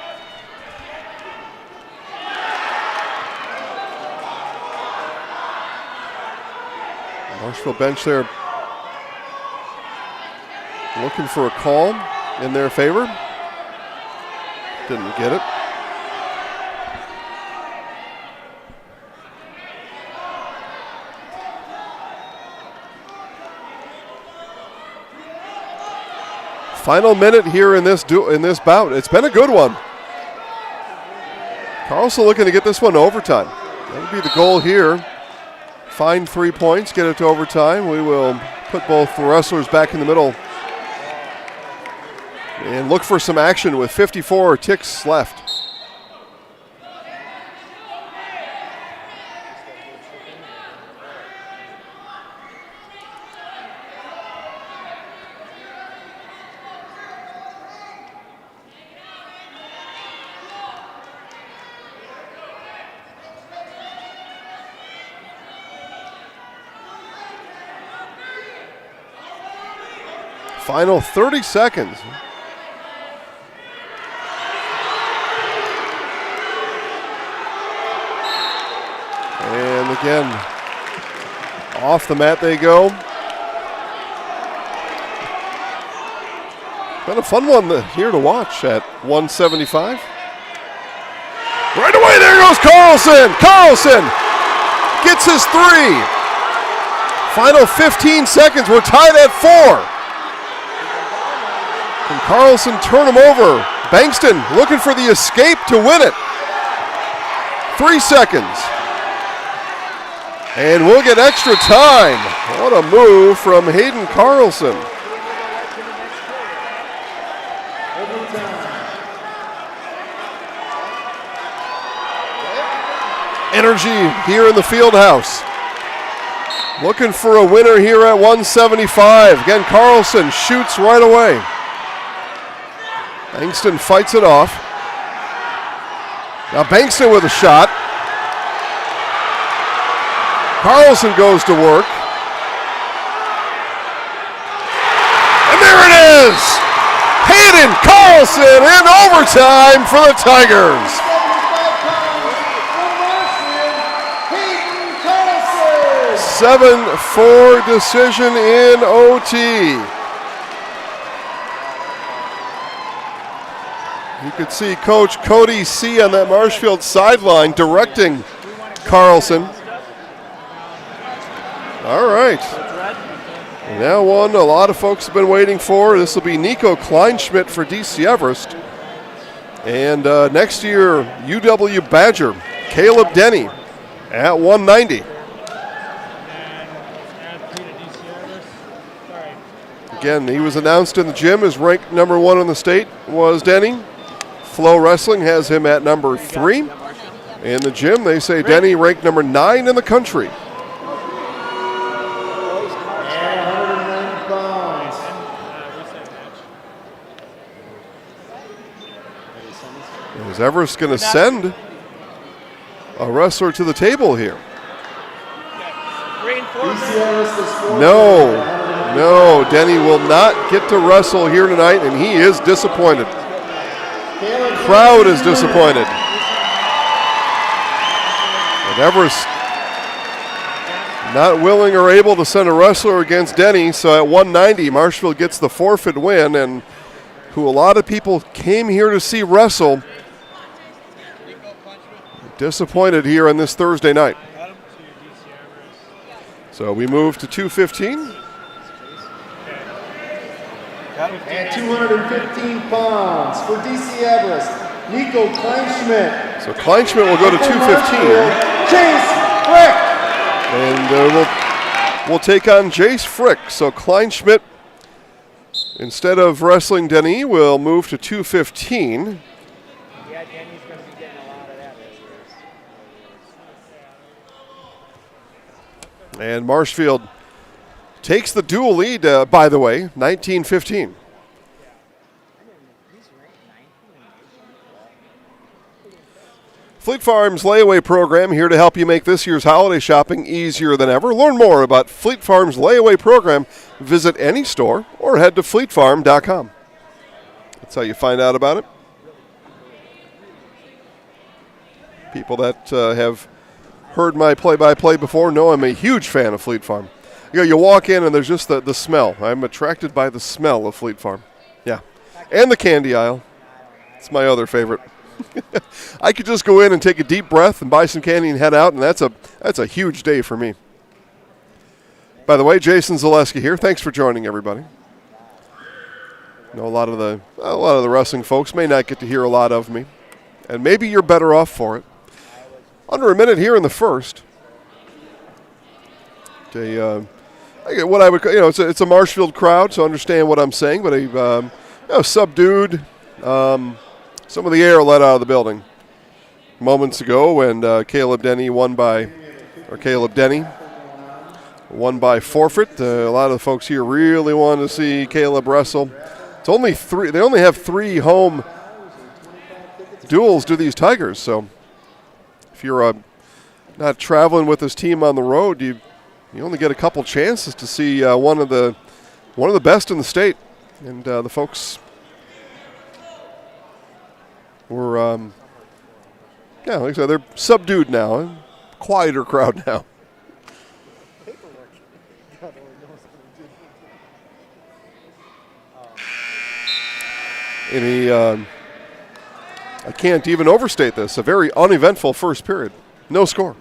Marshfield bench there looking for a call in their favor. Didn't get it. Final minute here in this bout. It's been a good one. Carlson looking to get this one to overtime. That would be the goal here. Find 3 points, get it to overtime. We will put both the wrestlers back in the middle and look for some action with 54 ticks left. Final 30 seconds. And again, off the mat they go. Been a fun one here to watch at 175. Right away, there goes Carlson. Carlson gets his 3. Final 15 seconds. We're tied at 4. Can Carlson turn him over? Bankston looking for the escape to win it. 3 seconds. And we'll get extra time. What a move from Hayden Carlson. Energy here in the field house. Looking for a winner here at 175. Again, Carlson shoots right away. Bankston fights it off. Now Bankston with a shot. Carlson goes to work. And there it is! Hayden Carlson in overtime for the Tigers. 7-4 decision in OT. You could see Coach Cody C. on that Marshfield sideline directing Carlson. All right. Now one a lot of folks have been waiting for. This will be Nico Kleinschmidt for DC Everest. And next year, UW Badger, Caleb Denny at 190. Again, he was announced in the gym as ranked number 1 in the state was Denny. Flow Wrestling has him at number 3. In the gym, they say Denny ranked number 9 in the country. Is Everest going to send a wrestler to the table here? No, Denny will not get to wrestle here tonight, and he is disappointed. Crowd is disappointed. And Everest not willing or able to send a wrestler against Denny, so at 190, Marshfield gets the forfeit win, and who a lot of people came here to see wrestle, disappointed here on this Thursday night. So we move to 2:15. And 215 pounds for DC Everest, Nico Kleinschmidt. So Kleinschmidt will go to 215. Chase Frick. And we'll take on Jace Frick. So Kleinschmidt, instead of wrestling Denis, will move to 215. Yeah, Denny's going to be getting a lot of that. And Marshfield takes the dual lead, by the way, 19-15. Fleet Farm's layaway program here to help you make this year's holiday shopping easier than ever. Learn more about Fleet Farm's layaway program. Visit any store or head to fleetfarm.com. That's how you find out about it. People that have heard my play-by-play before know I'm a huge fan of Fleet Farm. You walk in and there's just the smell. I'm attracted by the smell of Fleet Farm. Yeah. And the candy aisle. It's my other favorite. I could just go in and take a deep breath and buy some candy and head out, and that's a huge day for me. By the way, Jason Zaleski here. Thanks for joining, everybody. I know a lot of the wrestling folks may not get to hear a lot of me, and maybe you're better off for it. Under a minute here in the first. What I would, it's a Marshfield crowd, so understand what I'm saying, but a subdued. Some of the air let out of the building moments ago when Caleb Denny won by forfeit. A lot of the folks here really want to see Caleb wrestle. It's only three. They only have 3 home duels to these Tigers. So if you're not traveling with this team on the road, you only get a couple chances to see one of the best in the state, and the folks. Like I said, they're subdued now, quieter crowd now. I can't even overstate this. A very uneventful first period. No score.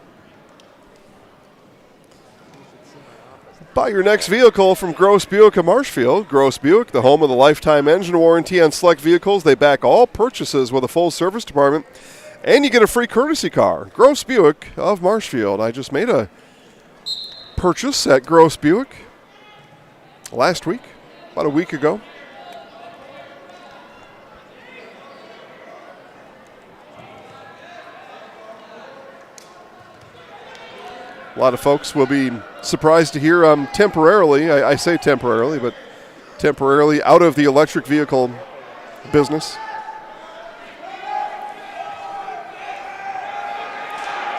Buy your next vehicle from Gross Buick of Marshfield. Gross Buick, the home of the lifetime engine warranty on select vehicles. They back all purchases with a full service department, and you get a free courtesy car. Gross Buick of Marshfield. I just made a purchase at Gross Buick last week, about a week ago. A lot of folks will be surprised to hear I'm temporarily, I say temporarily, but temporarily out of the electric vehicle business.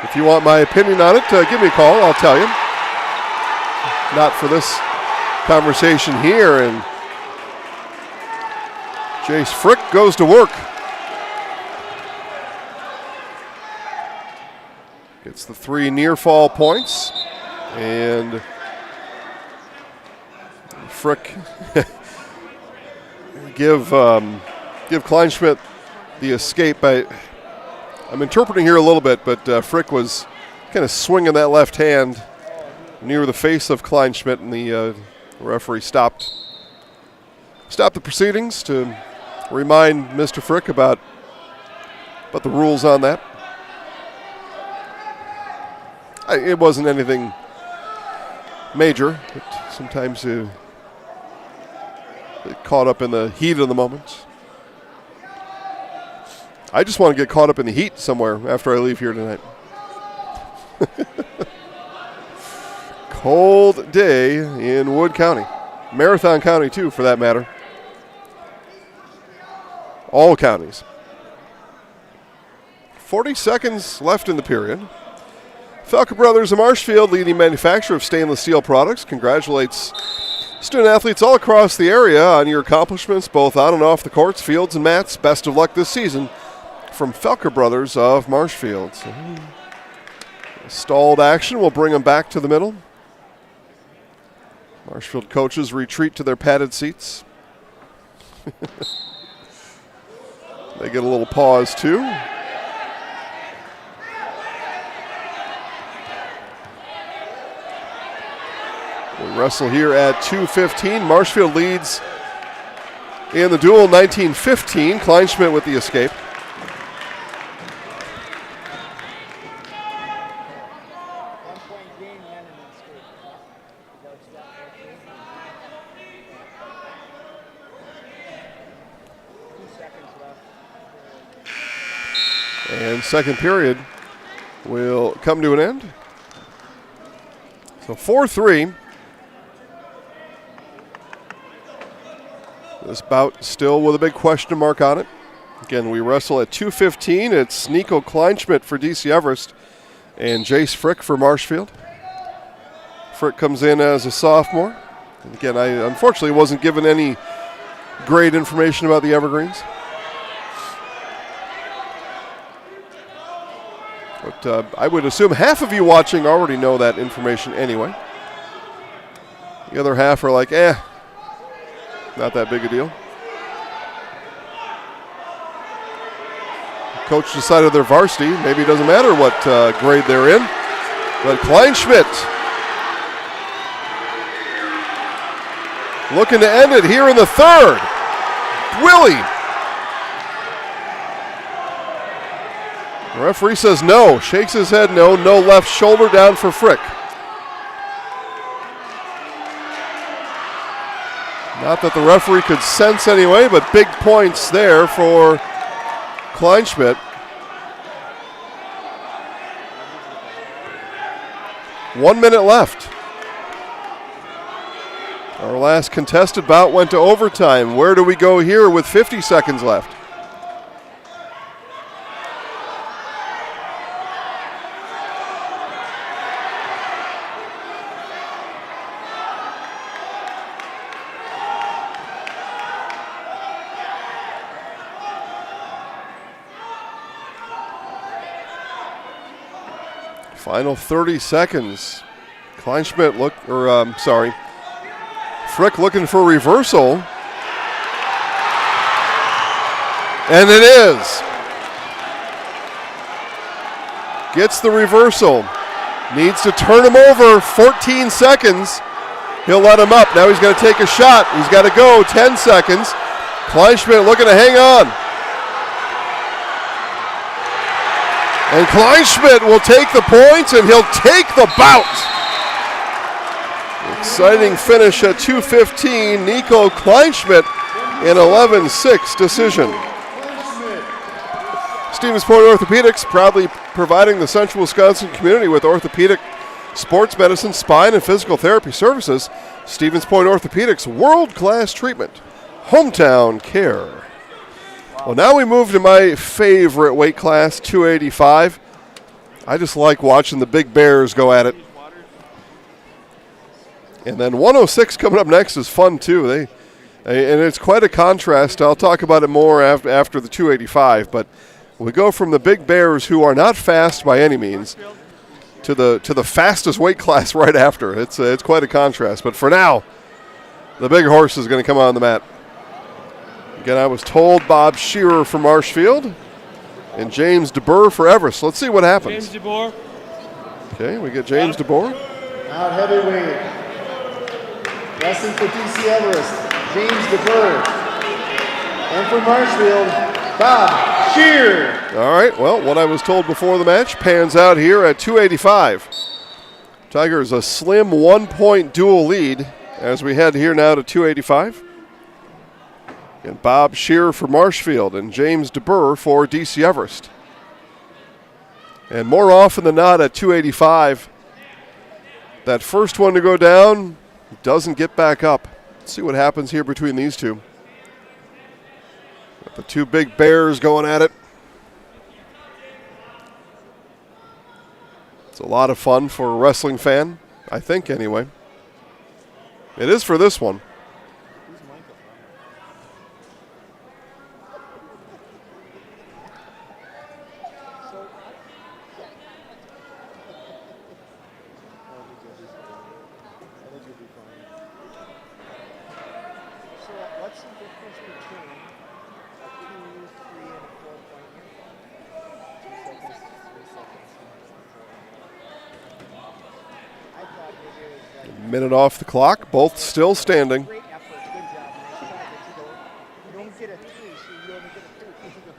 If you want my opinion on it, give me a call. I'll tell you. Not for this conversation here. And Jace Frick goes to work. Gets the 3 near fall points, and Frick give Kleinschmidt the escape. I'm interpreting here a little bit, but Frick was kind of swinging that left hand near the face of Kleinschmidt, and the referee stopped the proceedings to remind Mr. Frick about the rules on that. It wasn't anything major, but sometimes you get caught up in the heat of the moment. I just want to get caught up in the heat somewhere after I leave here tonight. Cold day in Wood County. Marathon County, too, for that matter. All counties. 40 seconds left in the period. Falco Brothers of Marshfield, leading manufacturer of stainless steel products, congratulates student athletes all across the area on your accomplishments, both on and off the courts, fields, and mats. Best of luck this season from Falco Brothers of Marshfield. So, stalled action will bring them back to the middle. Marshfield coaches retreat to their padded seats. They get a little pause, too. We wrestle here at 2:15. Marshfield leads in the duel, 19-15. Kleinschmidt with the escape. And second period will come to an end. So 4-3. This bout still with a big question mark on it. Again, we wrestle at 2:15. It's Nico Kleinschmidt for DC Everest and Jace Frick for Marshfield. Frick comes in as a sophomore. And again, I unfortunately wasn't given any great information about the Evergreens. But I would assume half of you watching already know that information anyway. The other half are like, not that big a deal. Coach decided they're varsity. Maybe it doesn't matter what grade they're in. But Kleinschmidt looking to end it here in the third. Willie. The referee says no. Shakes his head no. No left shoulder down for Frick. Not that the referee could sense anyway, but big points there for Kleinschmidt. 1 minute left. Our last contested bout went to overtime. Where do we go here with 50 seconds left? Final 30 seconds. Kleinschmidt Frick looking for reversal. And it is. Gets the reversal. Needs to turn him over. 14 seconds. He'll let him up. Now he's going to take a shot. He's got to go. 10 seconds. Kleinschmidt looking to hang on. And Kleinschmidt will take the points, and he'll take the bout. Exciting finish at 2:15. Nico Kleinschmidt in 11-6 decision. Stevens Point Orthopedics, proudly providing the Central Wisconsin community with orthopedic, sports medicine, spine, and physical therapy services. Stevens Point Orthopedics, world-class treatment, hometown care. Well, now we move to my favorite weight class, 285. I just like watching the big bears go at it. And then 106 coming up next is fun, too. And it's quite a contrast. I'll talk about it more after the 285. But we go from the big bears, who are not fast by any means, to the fastest weight class right after. It's quite a contrast. But for now, the big horse is going to come on the mat. Again, I was told Bob Shearer for Marshfield and James DeBoer for Everest. Let's see what happens. James DeBoer. Okay, we get James DeBoer. Out heavyweight. Wrestling for DC Everest, James DeBoer. And for Marshfield, Bob Shearer. All right, well, what I was told before the match pans out here at 285. Tigers a slim 1-point dual lead as we head here now to 285. And Bob Shearer for Marshfield and James DeBoer for DC Everest. And more often than not at 285, that first one to go down doesn't get back up. Let's see what happens here between these two. Got the two big bears going at it. It's a lot of fun for a wrestling fan, I think anyway. It is for this one. I Minute off the clock, both still standing. Great effort, good job, nice try, it a 3, so you only get a 2. Because of the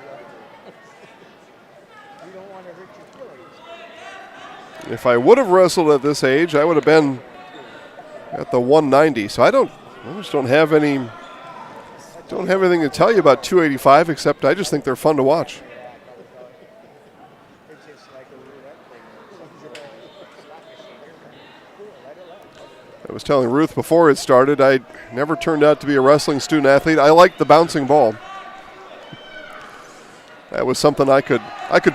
referee. You don't want to hurt your feelings. If I would have wrestled at this age, I would have been at the 190. So I just don't have anything to tell you about 285, except I just think they're fun to watch. It's just like a roulette thing. I was telling Ruth before it started, I never turned out to be a wrestling student athlete. I liked the bouncing ball. That was something I could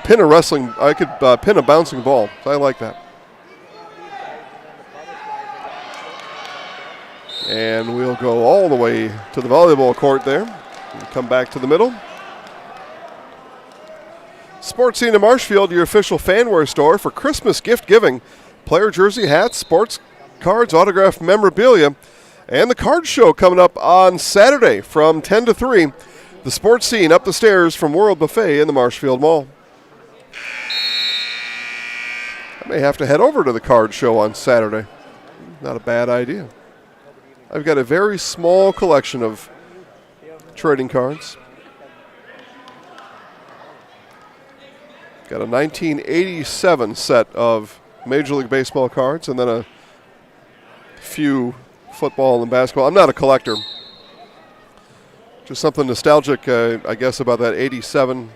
pin a pin a bouncing ball. So I like that. And we'll go all the way to the volleyball court there. And come back to the middle. Sports Scene in Marshfield, your official fanwear store for Christmas gift giving. Player jersey, hats, sports cards, autographed memorabilia. And the card show coming up on Saturday from 10 to 3. The Sports Scene up the stairs from World Buffet in the Marshfield Mall. I may have to head over to the card show on Saturday. Not a bad idea. I've got a very small collection of trading cards. Got a 1987 set of Major League Baseball cards and then a few football and basketball. I'm not a collector. Just something nostalgic, I guess, about that 87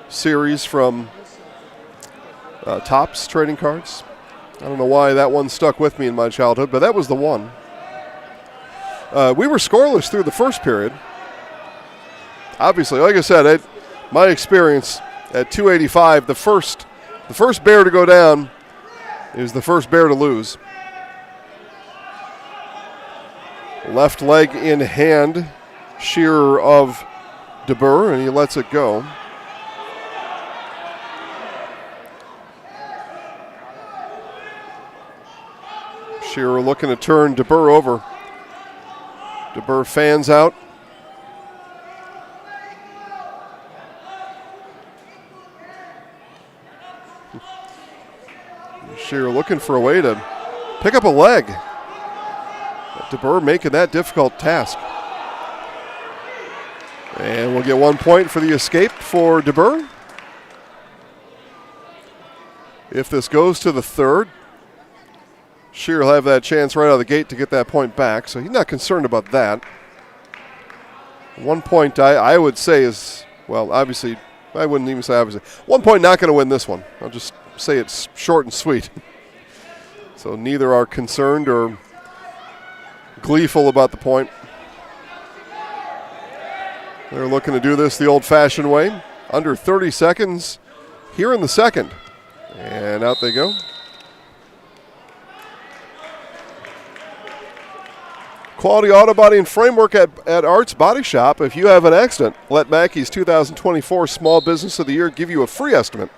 series from Topps trading cards. I don't know why that one stuck with me in my childhood, but that was the one. We were scoreless through the first period. Obviously, like I said, my experience at 285, the first bear to go down is the first bear to lose. Left leg in hand, shearer of DeBurr, and he lets it go. Shearer looking to turn DeBurr over. DeBurr fans out. Shearer looking for a way to pick up a leg. DeBurr making that difficult task. And we'll get 1 point for the escape for DeBurr. If this goes to the third, Shearer will have that chance right out of the gate to get that point back, so he's not concerned about that. 1 point I would say is, well, obviously, I wouldn't even say obviously. 1 point not going to win this one. I'll just say it's short and sweet. So neither are concerned or gleeful about the point. They're looking to do this the old-fashioned way. Under 30 seconds here in the second. And out they go. Quality auto body and framework at Arts Body Shop. If you have an accident, let Mackey's 2024 Small Business of the Year give you a free estimate.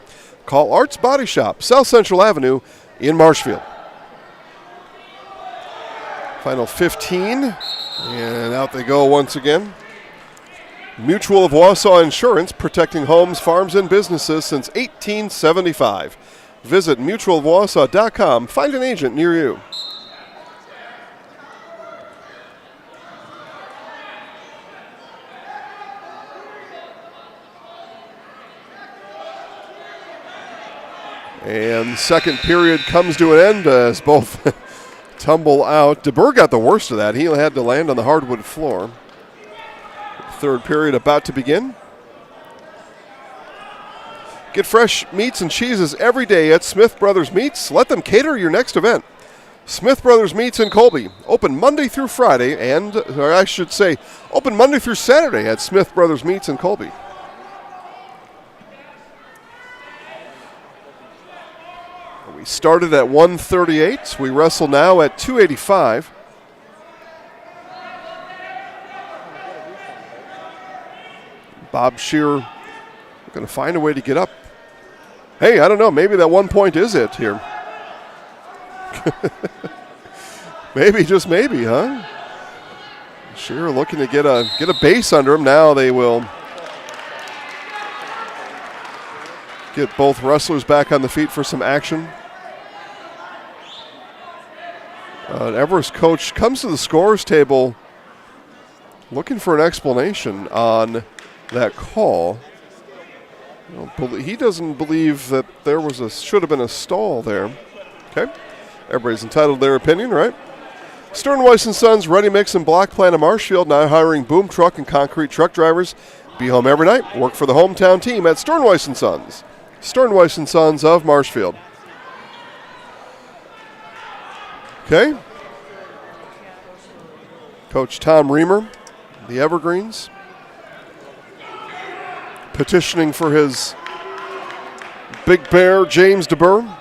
Call Arts Body Shop, South Central Avenue in Marshfield. Final 15, and out they go once again. Mutual of Wausau Insurance, protecting homes, farms, and businesses since 1875. Visit mutualofwausau.com. Find an agent near you. And second period comes to an end as both tumble out. DeBurr got the worst of that. He had to land on the hardwood floor. Third period about to begin. Get fresh meats and cheeses every day at Smith Brothers Meats. Let them cater your next event. Smith Brothers Meats in Colby. Open Monday through Friday or I should say, open Monday through Saturday at Smith Brothers Meats in Colby. We started at 138. We wrestle now at 285. Bob Shearer going to find a way to get up. Hey, I don't know. Maybe that 1 point is it here. Maybe, just maybe, huh? Shearer looking to get a base under him. Now they will get both wrestlers back on the feet for some action. Everest coach comes to the scorers table looking for an explanation on that call. He doesn't believe that there should have been a stall there. Okay, everybody's entitled to their opinion, right? Stern Weiss & Sons, Ready Mix and Block Plant of Marshfield, now hiring boom truck and concrete truck drivers. Be home every night. Work for the hometown team at Stern Weiss & Sons. Stern Weiss & Sons of Marshfield. Okay. Coach Tom Reamer, the Evergreens, petitioning for his big bear, James DeBurr.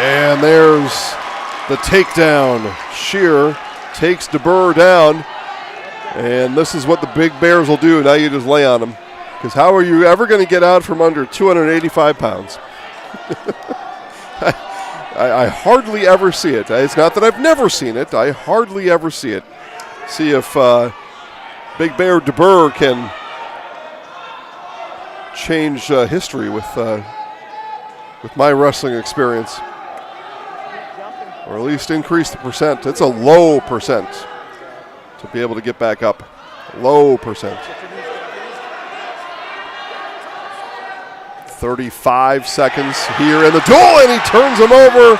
And there's the takedown. Shear takes DeBurr down. And this is what the big bears will do. Now you just lay on them. Because how are you ever going to get out from under 285 pounds? I hardly ever see it. It's not that I've never seen it. I hardly ever see it. See if Big Bear DeBurr can change history with my wrestling experience. Or at least increase the percent. It's a low percent to be able to get back up. Low percent. 35 seconds here in the duel, and he turns him over.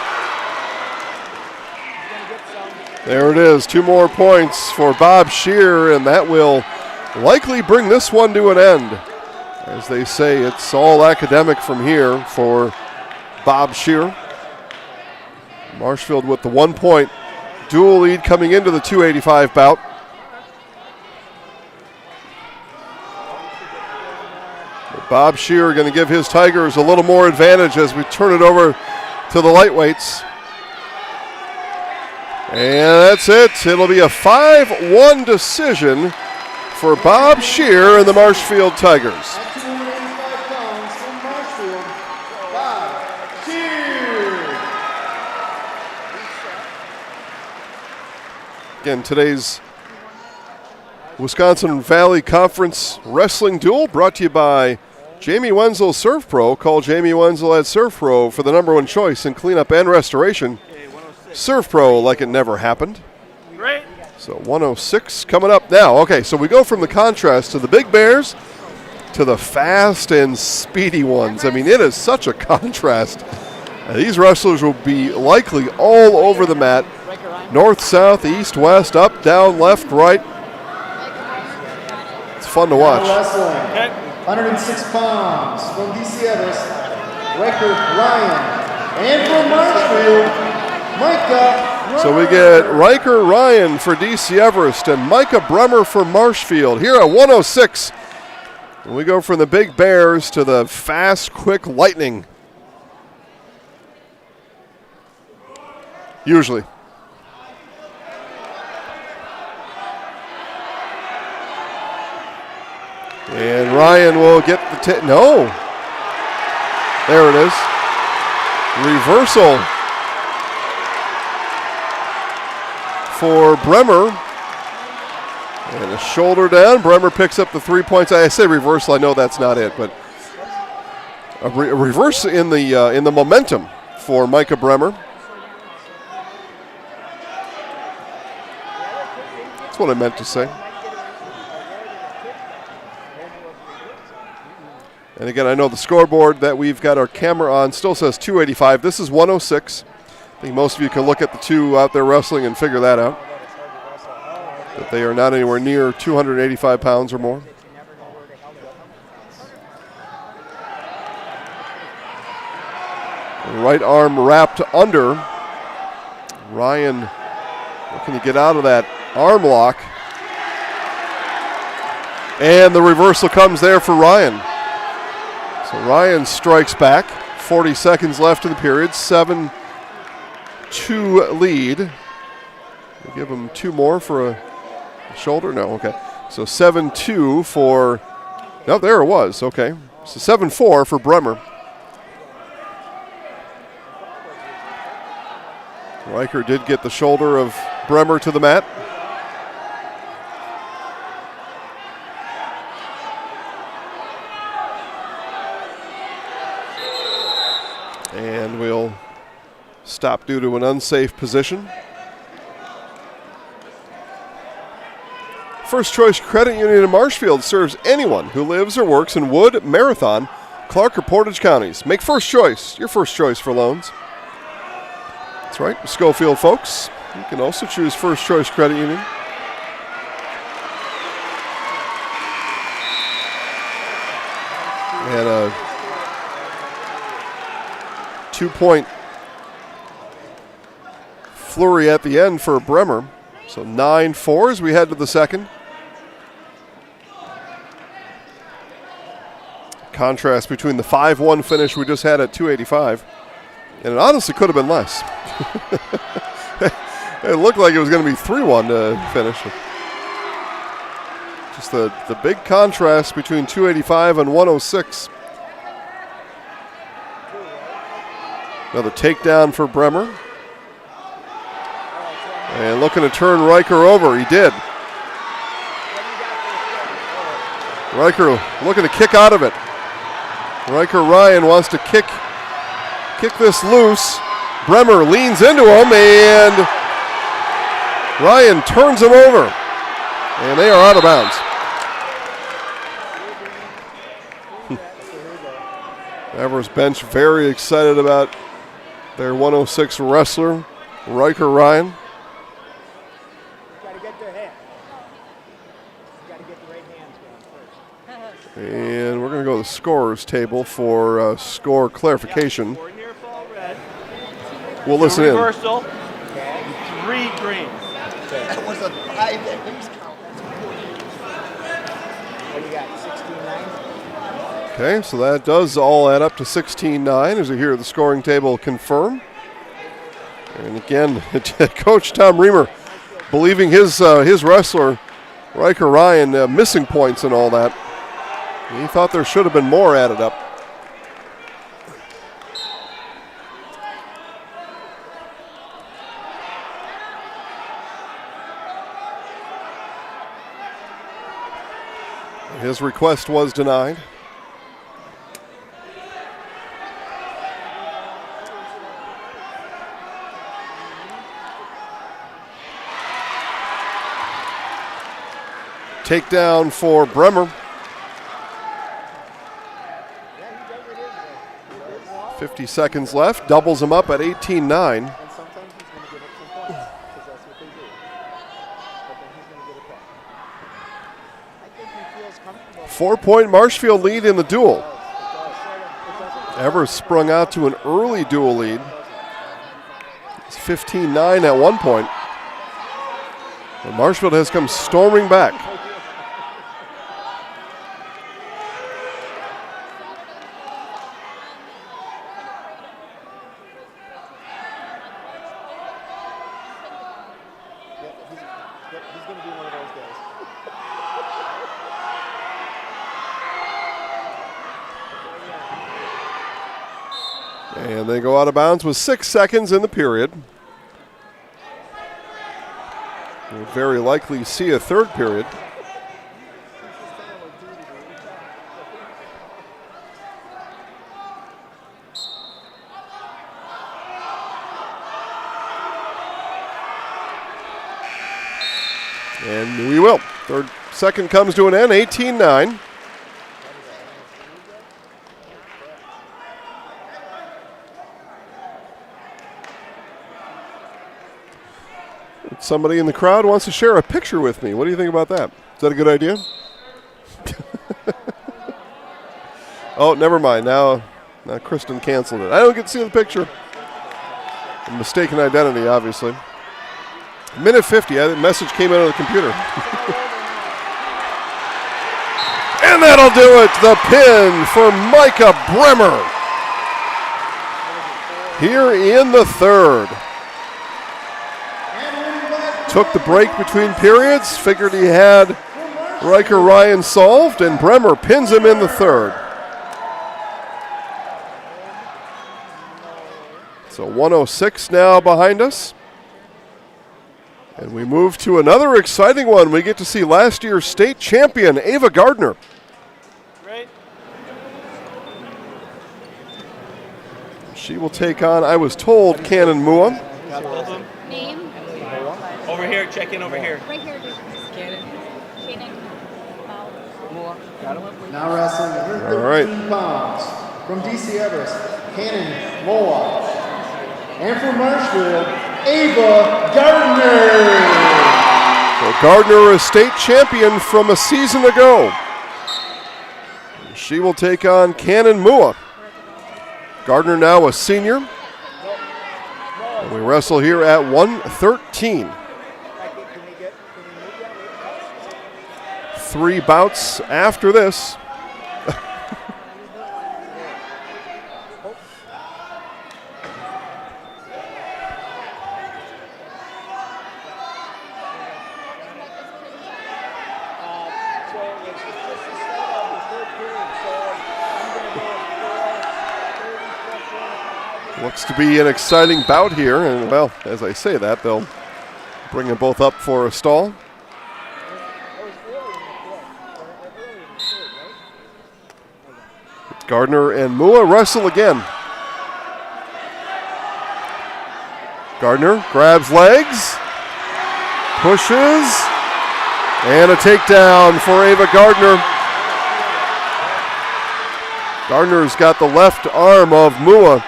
There it is, 2 more points for Bob Shear, and that will likely bring this one to an end. As they say, it's all academic from here for Bob Shear. Marshfield with the 1-point dual lead coming into the 285 bout. Bob Shear going to give his Tigers a little more advantage as we turn it over to the lightweights. And that's it. It'll be a 5-1 decision for Bob Shear and the Marshfield Tigers. At 285 pounds from Marshfield, Bob Shear. Again, today's Wisconsin Valley Conference Wrestling Duel brought to you by Jamie Wenzel Surf Pro. Call Jamie Wenzel at Surf Pro for the #1 choice in cleanup and restoration. Surf Pro like it never happened. Great. So 106 coming up now. Okay, so we go from the contrast to the big bears to the fast and speedy ones. I mean, it is such a contrast. These wrestlers will be likely all over the mat. North, south, east, west, up, down, left, right. It's fun to watch. Wrestling. 106 pounds from DC Everest, Riker Ryan. And from Marshfield, Micah. So we get Riker Ryan for DC Everest and Micah Bremer for Marshfield here at 106. And we go from the big bears to the fast, quick lightning. Usually. And Ryan will get the no. There it is. Reversal for Bremer. And a shoulder down. Bremer picks up the 3 points. I say reversal. I know that's not it, but a reverse in the momentum for Micah Bremer. That's what I meant to say. And again, I know the scoreboard that we've got our camera on still says 285. This is 106. I think most of you can look at the two out there wrestling and figure that out. That they are not anywhere near 285 pounds or more. Right arm wrapped under. Ryan looking to get out of that arm lock. And the reversal comes there for Ryan. So Ryan strikes back. 40 seconds left in the period. 7-2 lead. We'll give him 2 more for a shoulder. No, okay. So 7-2 for, no, there it was. Okay. So 7-4 for Bremer. Riker did get the shoulder of Bremer to the mat. And we'll stop due to an unsafe position. First Choice Credit Union in Marshfield serves anyone who lives or works in Wood, Marathon, Clark, or Portage counties. Make First Choice your first choice for loans. That's right, Schofield folks. You can also choose First Choice Credit Union. And a 2-point flurry at the end for Bremer. So 9-4 as we head to the second. Contrast between the 5-1 finish we just had at 285. And it honestly could have been less. It looked like it was going to be 3-1 to finish. Just the big contrast between 285 and 106. Another takedown for Bremer. And looking to turn Riker over. He did. Riker looking to kick out of it. Riker Ryan wants to kick this loose. Bremer leans into him, and Ryan turns him over. And they are out of bounds. Everest bench very excited about their 106 wrestler, Riker Ryan. And we're going to go to the scorer's table for score clarification. We'll listen in. Reversal. 3 greens. That was a 5 at least count. What do you got, 16-9? Okay, so that does all add up to 16-9 as we hear the scoring table confirm. And again, Coach Tom Reamer believing his wrestler, Riker Ryan, missing points and all that. He thought there should have been more added up. His request was denied. Takedown for Bremer. 50 seconds left, doubles him up at 18-9. And sometimes he's going to give up some points, because that's what they do. But then he's going to get a call. I think he feels comfortable. 4-point Marshfield lead in the duel. Everest sprung out to an early duel lead. It's 15-9 at one point. And Marshfield has come storming back. He's going to be one of those guys. And they go out of bounds with 6 seconds in the period. We'll very likely see a third period. And we will. Third second comes to an end, 18-9. Somebody in the crowd wants to share a picture with me. What do you think about that? Is that a good idea? Oh, never mind. Now Kristen canceled it. I don't get to see the picture. A mistaken identity, obviously. Minute 50. A message came out of the computer. And that'll do it. The pin for Micah Bremer. Here in the third. Took the break between periods, figured he had Riker Ryan solved, and Bremer pins him in the third. So 106 now behind us. And we move to another exciting one. We get to see last year's state champion, Ava Gardner. She will take on, I was told, Cannon Mua. Name? Over here, check in over here. Right here. Shannon. Now wrestling 113 pounds from DC Everest, Cannon Moa. And from Marshfield, Ava Gardner. So Gardner, a state champion from a season ago. She will take on Cannon Mua. Gardner now a senior. And we wrestle here at 113. 3 bouts after this. Looks to be an exciting bout here, and well, as I say that, they'll bring them both up for a stall. Gardner and Mua wrestle again. Gardner grabs legs, pushes, and a takedown for Ava Gardner. Gardner's got the left arm of Mua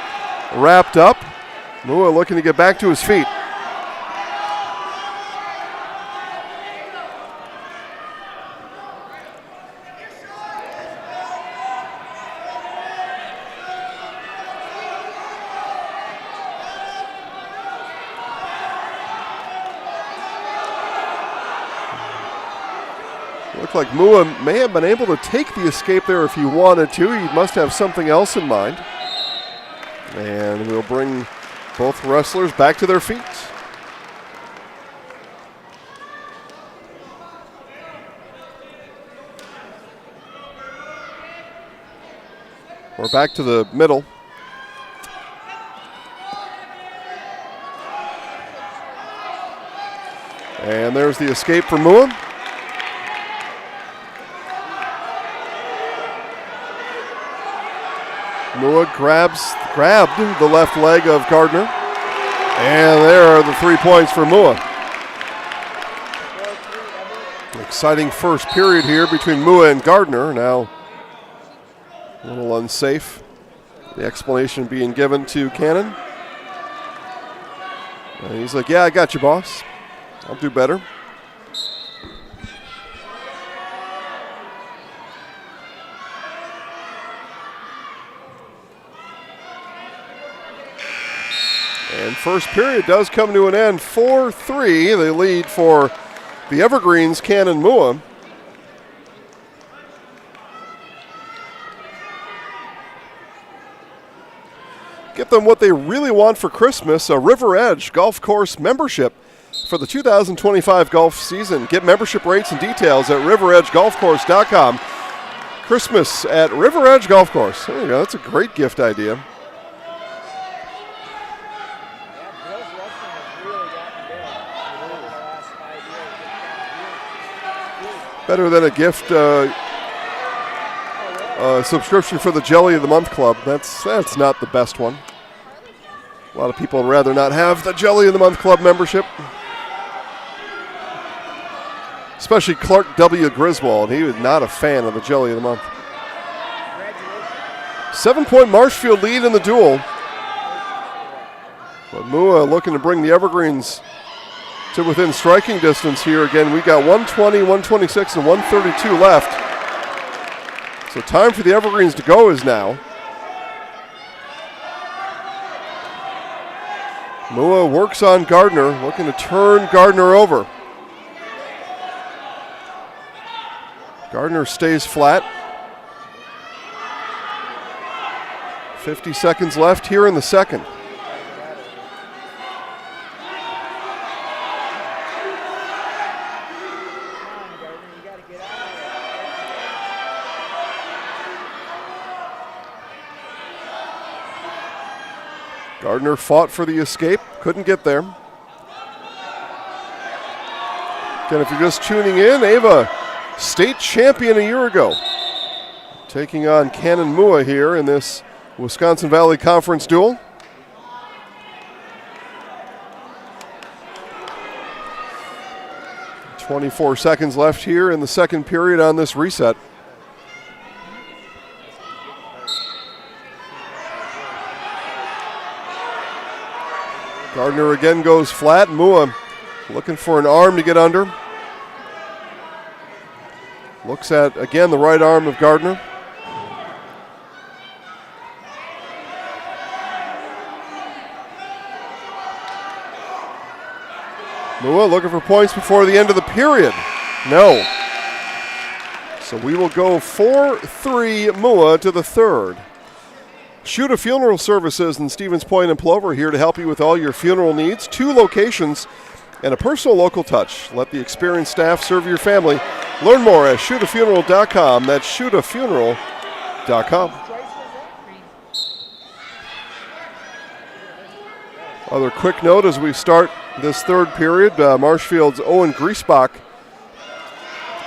wrapped up. Mua looking to get back to his feet. Looked like Mua may have been able to take the escape there if he wanted to. He must have something else in mind. And we'll bring both wrestlers back to their feet. We're back to the middle. And there's the escape for Mua. Mua grabbed the left leg of Gardner. And there are the 3 points for Mua. An exciting first period here between Mua and Gardner. Now a little unsafe. The explanation being given to Cannon. And he's like, yeah, I got you, boss. I'll do better. And first period does come to an end, 4-3. They lead for the Evergreens, Cannon Mua. Get them what they really want for Christmas, a River Edge Golf Course membership for the 2025 golf season. Get membership rates and details at riveredgegolfcourse.com. Christmas at River Edge Golf Course. There you go. That's a great gift idea. Better than a gift subscription for the Jelly of the Month Club. That's not the best one. A lot of people would rather not have the Jelly of the Month Club membership. Especially Clark W. Griswold. He was not a fan of the Jelly of the Month. 7-point Marshfield lead in the duel. But Mua looking to bring the Evergreens to within striking distance here. Again, we got 120, 126, and 132 left. So time for the Evergreens to go is now. Mua works on Gardner, looking to turn Gardner over. Gardner stays flat. 50 seconds left here in the second. Gardner fought for the escape, couldn't get there. Again, if you're just tuning in, Ava, state champion a year ago, taking on Cannon Mua here in this Wisconsin Valley Conference duel. .24 seconds left here in the second period on this reset. Gardner again goes flat. Mua looking for an arm to get under. Looks at, again, the right arm of Gardner. Mua looking for points before the end of the period. No. So we will go 4-3 Mua to the third. Shoot a Funeral Services in Stevens Point and Plover here to help you with all your funeral needs. 2 locations and a personal local touch. Let the experienced staff serve your family. Learn more at shootafuneral.com. That's shootafuneral.com. Other quick note as we start this third period, Marshfield's Owen Griesbach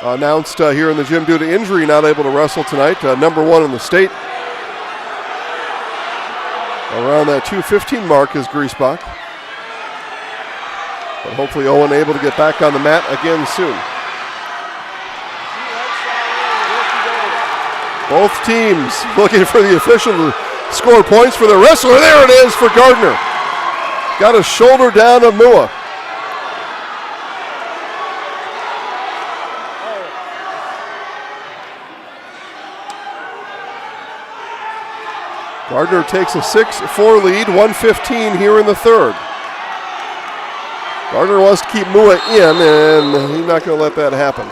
announced here in the gym due to injury, not able to wrestle tonight. Number 1 in the state. Around that 2:15 mark is Griesbach. But hopefully Owen able to get back on the mat again soon. Both teams looking for the official to score points for the wrestler. There it is for Gardner. Got a shoulder down of Mua. Gardner takes a 6-4 lead, 1:15 here in the third. Gardner wants to keep Mua in, and he's not going to let that happen.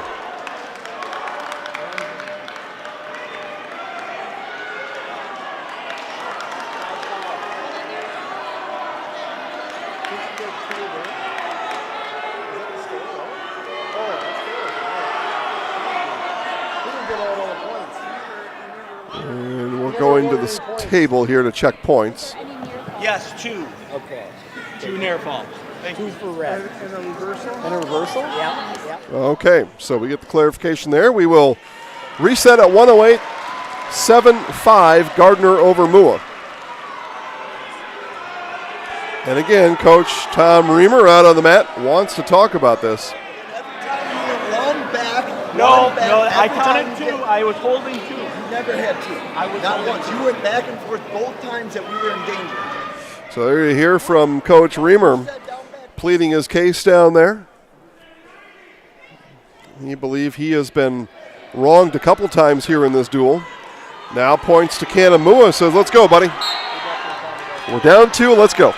And we're going to the table here to check points. Yes, 2. Okay. 2 near falls. 2 for red. And a reversal? And a reversal? Yeah. Okay, so we get the clarification there. We will reset at 108, 7-5, Gardner over Mua. And again, Coach Tom Reamer out on the mat wants to talk about this. No, I counted 2. I was holding 2. You never had 2. Not once. You went back and forth both times that we were in danger. So there you hear from Coach Reamer pleading his case down there. He believes he has been wronged a couple times here in this duel. Now points to Cannon Mua, says, let's go, buddy. We're down 2, let's go.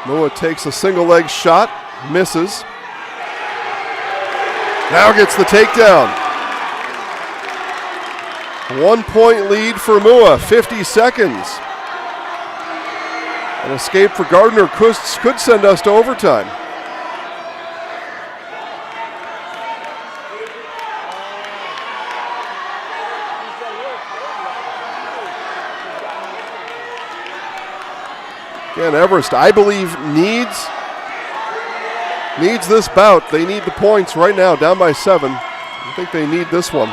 Mua takes a single leg shot, misses. Now gets the takedown. 1 point lead for Mua, 50 seconds. An escape for Gardner could send us to overtime. Again, Everest, I believe, needs this bout. They need the points right now, down by 7. I think they need this one.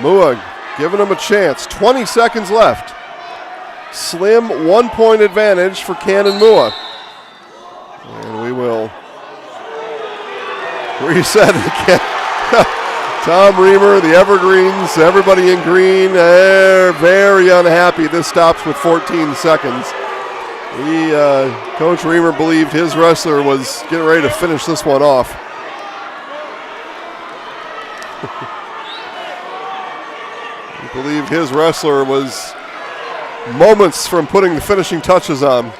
Mua giving them a chance. 20 seconds left. Slim 1 point advantage for Cannon Mua. And we will reset again. Tom Reamer, the Evergreens, everybody in green, they're very unhappy. This stops with 14 seconds. Coach Reamer believed his wrestler was getting ready to finish this one off. He believed his wrestler was moments from putting the finishing touches on.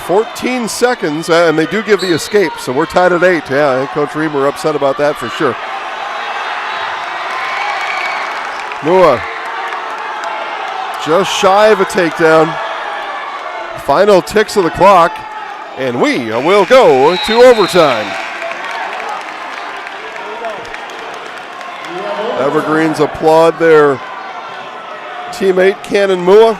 .14 seconds, and they do give the escape, so we're tied at 8. Yeah, I think Coach Reamer upset about that for sure. Mua just shy of a takedown. Final ticks of the clock, and we will go to overtime. Evergreens applaud their teammate Cannon Mua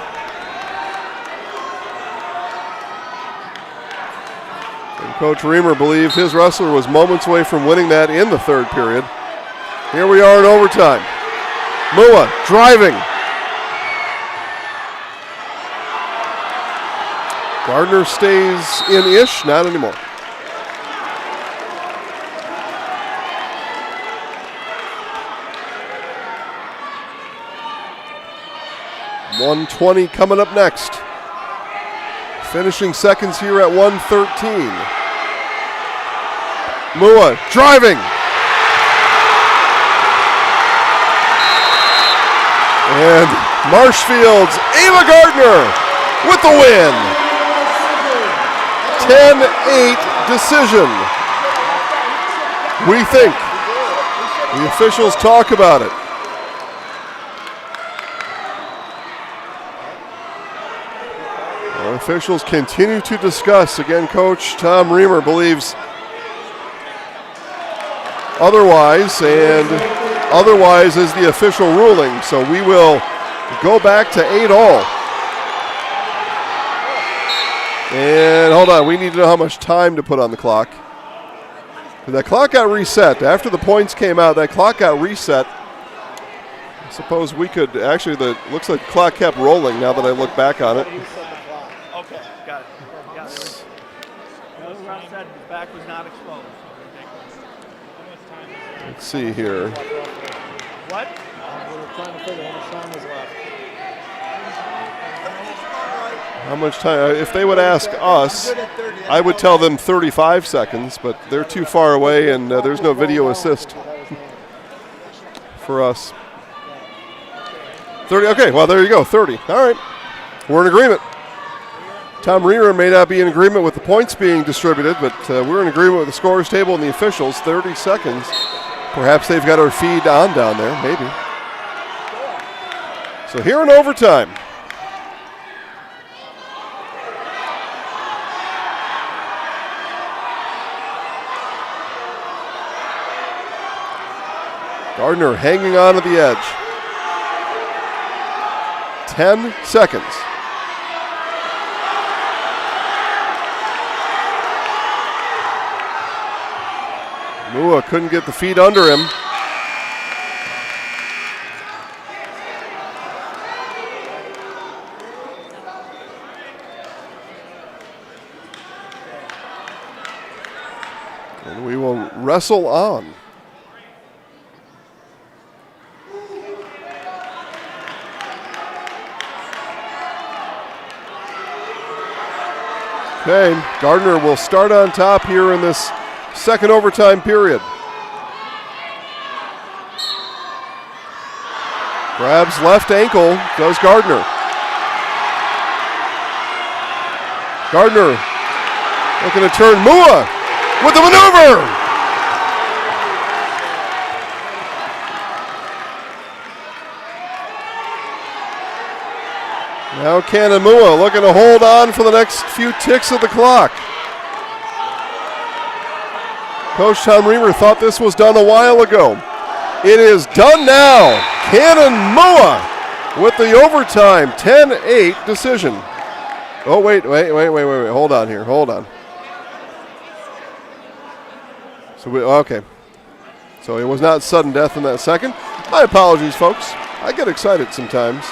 And Coach Reamer believed his wrestler was moments away from winning that in the third period. Here we are in overtime. Mua driving. Gardner stays in-ish, not anymore. .120 coming up next. Finishing seconds here at 1:13. Mua driving. And Marshfield's Ava Gardner with the win. 10-8 decision. We think. The officials talk about it. The officials continue to discuss. Again, Coach Tom Reamer believes otherwise, and otherwise is the official ruling. So we will go back to 8-all. And hold on, we need to know how much time to put on the clock. That clock got reset. After the points came out, that clock got reset. I suppose we could, actually, looks like the clock kept rolling now that I look back on it. Okay, got it. Russ said his back was not exposed. Let's see here. What? We were trying to figure how much time was left. How much time? If they would ask us, I would tell them 35 seconds, but they're too far away and there's no video assist for us. 30, okay, well, there you go, 30. All right, we're in agreement. Tom Reamer may not be in agreement with the points being distributed, but we're in agreement with the scores table and the officials. 30 seconds. Perhaps they've got our feed on down there, maybe. So here in overtime. Gardner hanging on to the edge. 10 seconds. Mua couldn't get the feet under him. And we will wrestle on. Okay, Gardner will start on top here in this second overtime period. Grabs left ankle, does Gardner. Gardner looking to turn Mua with the maneuver. Now Cannon Mua looking to hold on for the next few ticks of the clock. Coach Tom Reamer thought this was done a while ago. It is done now. Cannon Mua with the overtime 10-8 decision. Oh, wait. Hold on here. Hold on. Okay. So it was not sudden death in that second. My apologies, folks. I get excited sometimes.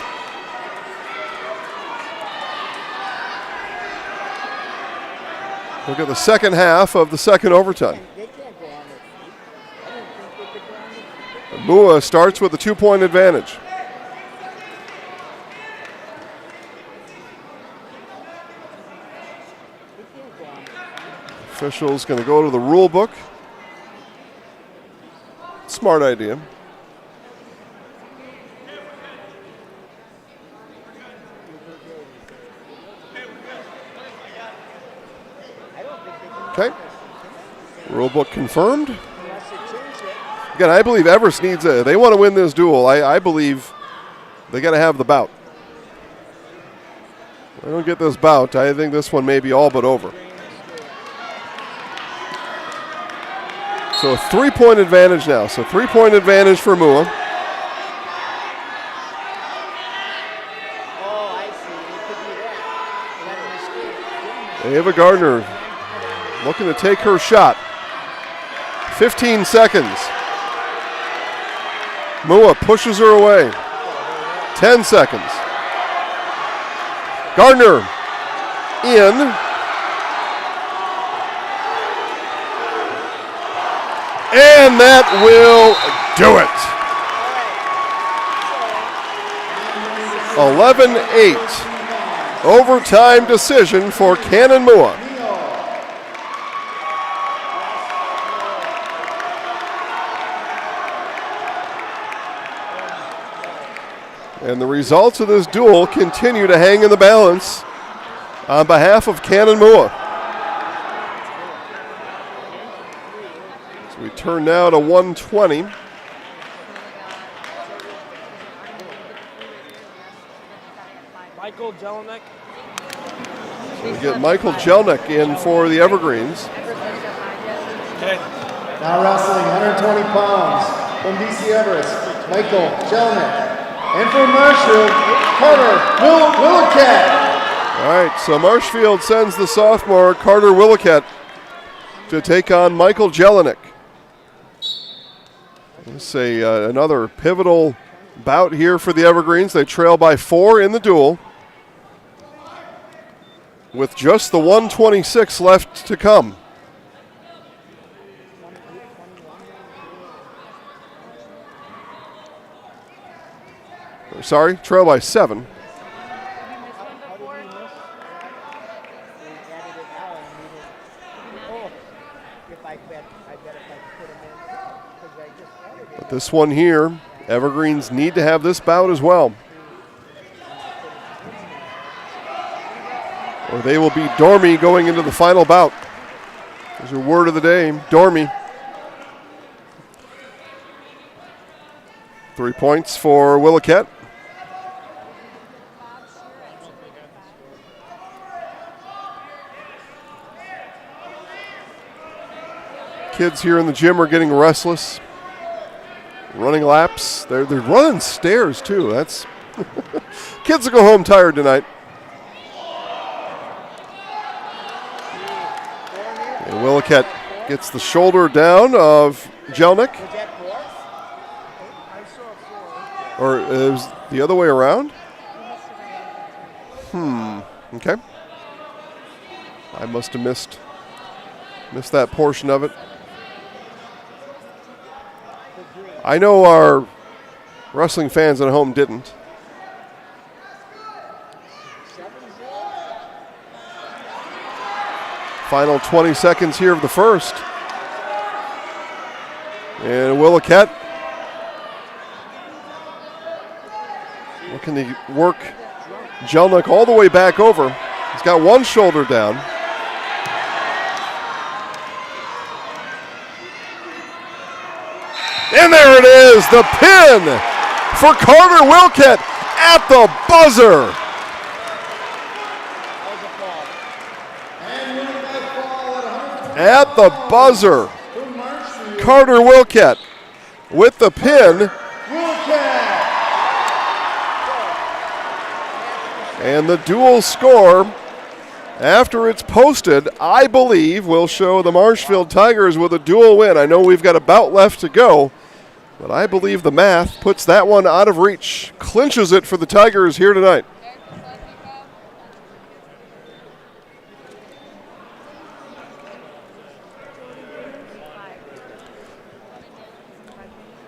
Look at the second half of the second overtime. Mua starts with a 2-point advantage. Official's going to go to the rule book. Smart idea. Okay. Rule book confirmed. Again, I believe Everest needs they want to win this duel. I believe they got to have the bout. If they don't get this bout, I think this one may be all but over. So a 3-point advantage now. So 3-point advantage for Mua. Ava Gardner looking to take her shot. 15 seconds. Mua pushes her away. 10 seconds. Gardner in. And that will do it. 11-8. Overtime decision for Cannon Mua. And the results of this duel continue to hang in the balance on behalf of Cannon Mua. So we turn now to 120. Michael Jelinek. So we get Michael Jelnick in for the Evergreens. Now wrestling 120 pounds from DC Everest, Michael Jelinek. And from Marshfield, Carter Willicat. All right, so Marshfield sends the sophomore Carter Willicat to take on Michael Jelinek. Let's say another pivotal bout here for the Evergreens. They trail by 4 in the duel, with just the 126 left to come. Sorry, trail by 7. But this one here, Evergreens need to have this bout as well, or they will be dormy going into the final bout. There's your word of the day, dormy. 3 points for Willicat. Kids here in the gym are getting restless, running laps. They're running stairs too. That's kids will go home tired tonight. And Willicat gets the shoulder down of Jelnick. Or it was the other way around? Okay. I must have missed that portion of it. I know our wrestling fans at home didn't. Final 20 seconds here of the first. And Willicat looking to work Jelnick all the way back over. He's got one shoulder down. And there it is, the pin for Carter Willicat at the buzzer. At the buzzer, Carter Willicat with the pin. And the dual score, after it's posted, I believe will show the Marshfield Tigers with a dual win. I know we've got a bout left to go, but I believe the math puts that one out of reach, clinches it for the Tigers here tonight.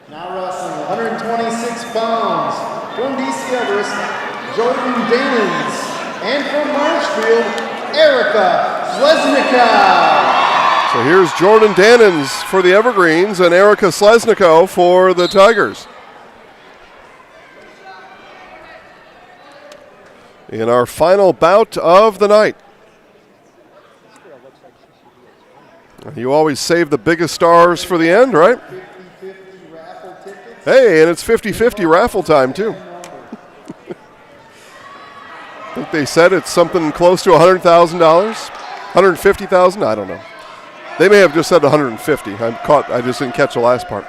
Now wrestling 126 pounds from DC Everest, Jordan Danens. And from Marshfield, Erica Slesnikow. So here's Jordan Danens for the Evergreens and Erica Slesnikow for the Tigers. In our final bout of the night. You always save the biggest stars for the end, right? 50-50 raffle tickets. Hey, and it's 50-50 raffle time, too. I think they said it's something close to $100,000, $150,000. I don't know. They may have just said 150. I just didn't catch the last part.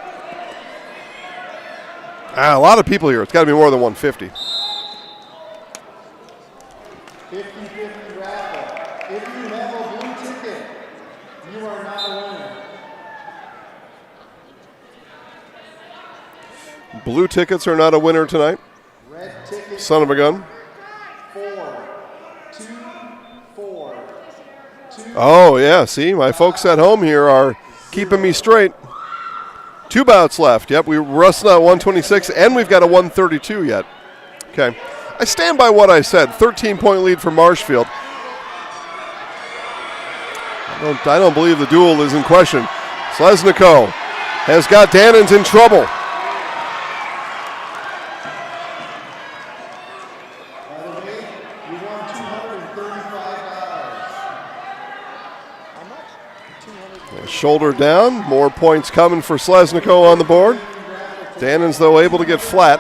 A lot of people here. It's got to be more than 150. 50-50 raffle. If you have a blue ticket, You are not a winner. Blue tickets are not a winner tonight. Red ticket. Son of a gun. 4-2-4. Oh, yeah. See, my folks at home here are keeping me straight. 2 bouts left. Yep, we're wrestling at 126, and we've got a 132 yet. Okay. I stand by what I said. 13-point lead for Marshfield. I don't believe the duel is in question. Slesniko has got Dannins in trouble. By the way, you won $235. Shoulder down. More points coming for Slesniko on the board. Dannins, though, able to get flat.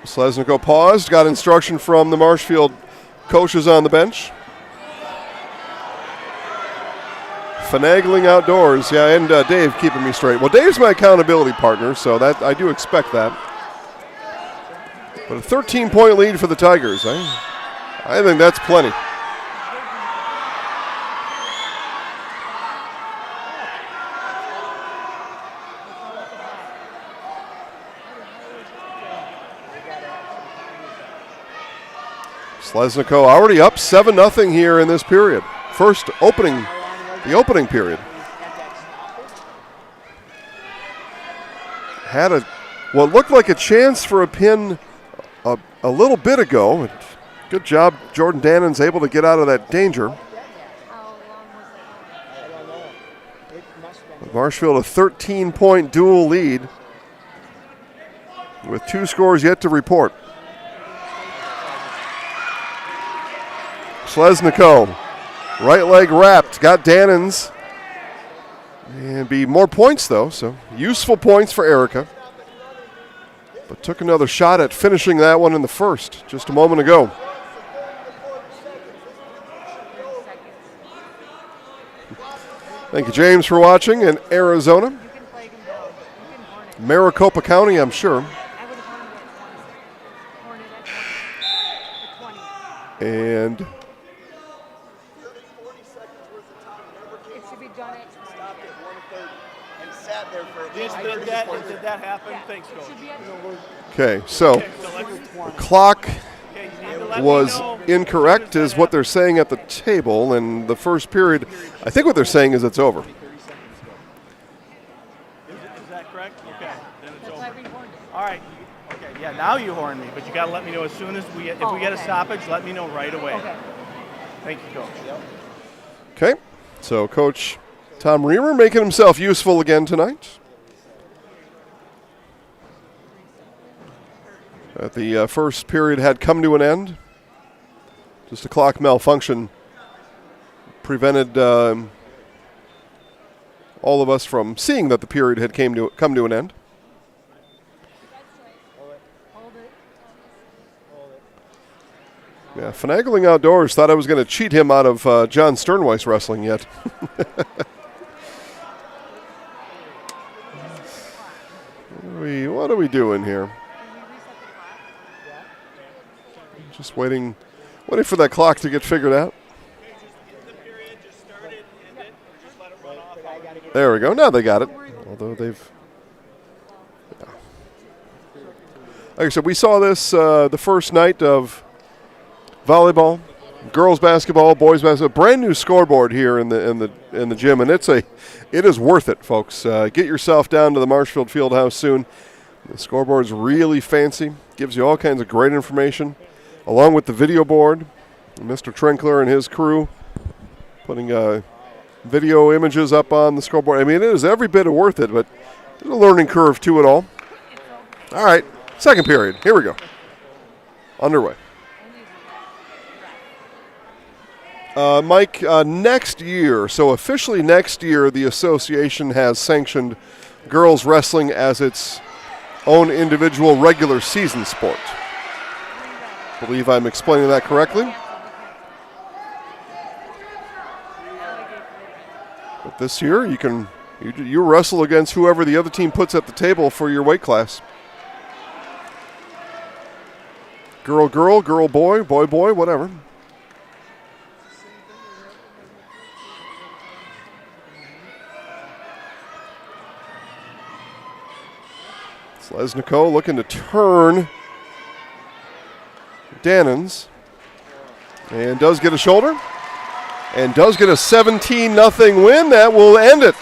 Slesniko paused, got instruction from the Marshfield coaches on the bench. Finagling outdoors, yeah, and Dave keeping me straight. Well, Dave's my accountability partner, so that I do expect that. But a 13-point lead for the Tigers. I think that's plenty. Slesniko already up 7-0 here in this period. The opening period. Had what looked like a chance for a pin a little bit ago. Good job, Jordan Dannins able to get out of that danger. Marshfield a 13-point dual lead with 2 scores yet to report. Slesniko, right leg wrapped, got Dannins. And be more points though, so useful points for Erica. But took another shot at finishing that one in the first just a moment ago. Thank you, James, for watching in Arizona. Maricopa County, I'm sure. And Did that happen? Thanks, Coach. okay, so the clock was incorrect is what they're saying at the table, and the first period, I think what they're saying is it's over. Is that correct? Okay, then it's over. All right. Okay, yeah, now you horn me, but you got to let me know as soon as if we get a stoppage, let me know right away. Okay. Thank you, Coach. Okay, so Coach Tom Reamer making himself useful again tonight. The first period had come to an end. Just a clock malfunction prevented all of us from seeing that the period had come to an end. Yeah, finagling outdoors thought I was going to cheat him out of John Sternweiss wrestling yet. What are we doing here? Just waiting for that clock to get figured out. There we go. Now they got it. Although they've... Yeah. Like I said, we saw this the first night of volleyball, girls basketball, boys basketball. Brand new scoreboard here in the gym, and it is worth it, folks. Get yourself down to the Marshfield Fieldhouse soon. The scoreboard's really fancy. Gives you all kinds of great information, along with the video board. Mr. Trinkler and his crew putting video images up on the scoreboard. I mean, it is every bit worth it, but there's a learning curve to it all. All right, second period. Here we go. Underway. Mike, next year, so officially next year, the association has sanctioned girls wrestling as its own individual regular season sport. I believe I'm explaining that correctly. But this year, you wrestle against whoever the other team puts at the table for your weight class. Girl, girl, girl, boy, boy, boy, whatever. Slesniko looking to turn Dannons. And does get a shoulder. And does get a 17-0 win. That will end it.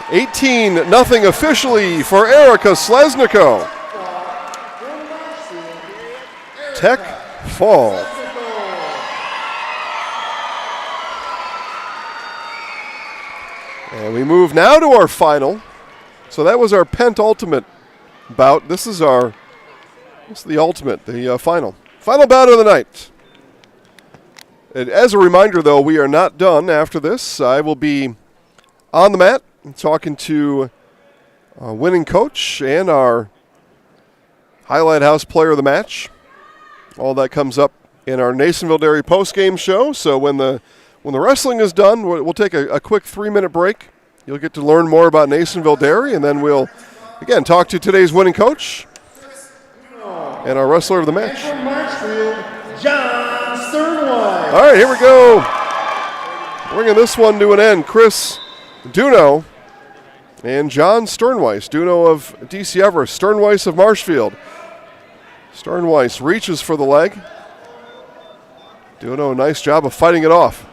18-0 officially for Erica Slesniko. Tech fall. And we move now to our final. So that was our penultimate bout. This is the ultimate, the final. Final bout of the night. And as a reminder, though, we are not done after this. I will be on the mat talking to our winning coach and our Highlight House player of the match. All that comes up in our Nasonville Dairy post-game show. So when the wrestling is done, we'll take a quick 3-minute break. You'll get to learn more about Nasonville Dairy, and then we'll, again, talk to today's winning coach and our wrestler of the match. And from Marshfield, John Sternweiss. All right, here we go. Bringing this one to an end, Chris Duno and John Sternweiss. Duno of DC Everest, Sternweiss of Marshfield. Sternweiss reaches for the leg. Duno, nice job of fighting it off.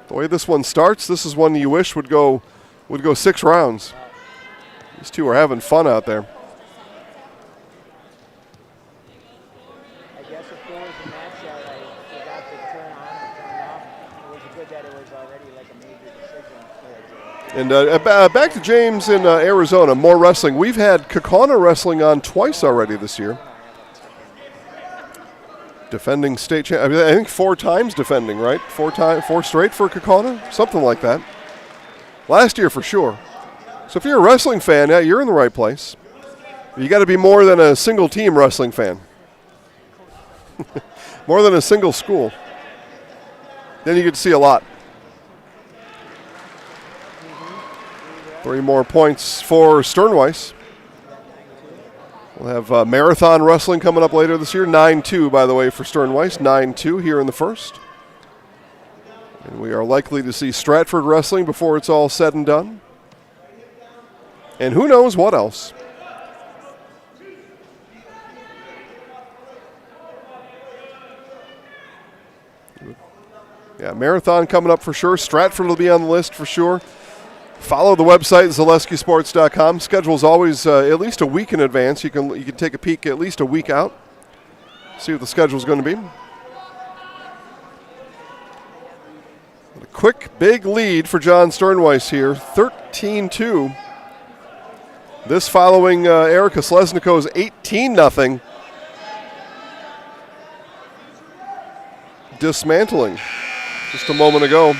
The way this one starts, this is one you wish would go 6 rounds. These two are having fun out there. I guess if there was a match that I forgot to turn on or turn off, it was good that it was already like a major decision. And back to James in Arizona, more wrestling. We've had Kaukauna wrestling on twice already this year. Defending state champ, I think 4 times defending, right? 4 straight for Kaukauna, something like that. Last year for sure. So if you're a wrestling fan, yeah, you're in the right place. You got to be more than a single team wrestling fan. More than a single school. Then you get to see a lot. 3 more points for Sternweiss. We'll have marathon wrestling coming up later this year. 9-2, by the way, for Sternweiss. 9-2 here in the first. And we are likely to see Stratford wrestling before it's all said and done. And who knows what else. Yeah, marathon coming up for sure. Stratford will be on the list for sure. Follow the website, ZaleskiSports.com. Schedule's always at least a week in advance. You can take a peek at least a week out. See what the schedule's going to be. A quick, big lead for John Sternweiss here, 13-2. This following Erica Slesniko's 18-0 dismantling just a moment ago.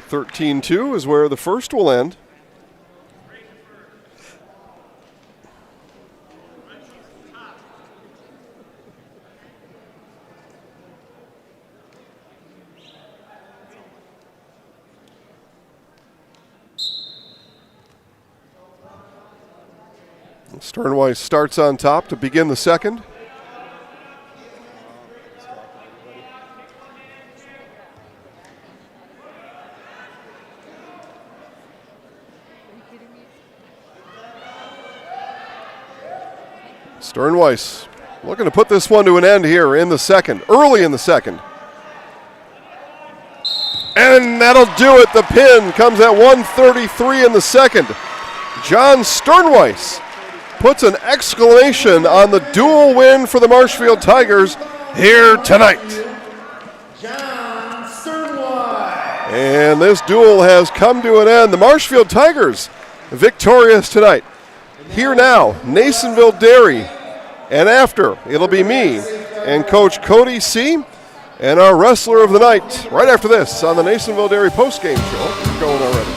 13-2 is where the first will end. Sternweiss starts on top to begin the second. Sternweiss looking to put this one to an end here in the second, early in the second. And that'll do it. The pin comes at 1:33 in the second. John Sternweiss puts an exclamation on the dual win for the Marshfield Tigers here tonight. John Sternweiss. And this duel has come to an end. The Marshfield Tigers victorious tonight. Here now, Nasonville Dairy. And after, it'll be me and Coach Cody C. and our wrestler of the night right after this on the Nasonville Dairy postgame show. It's going already.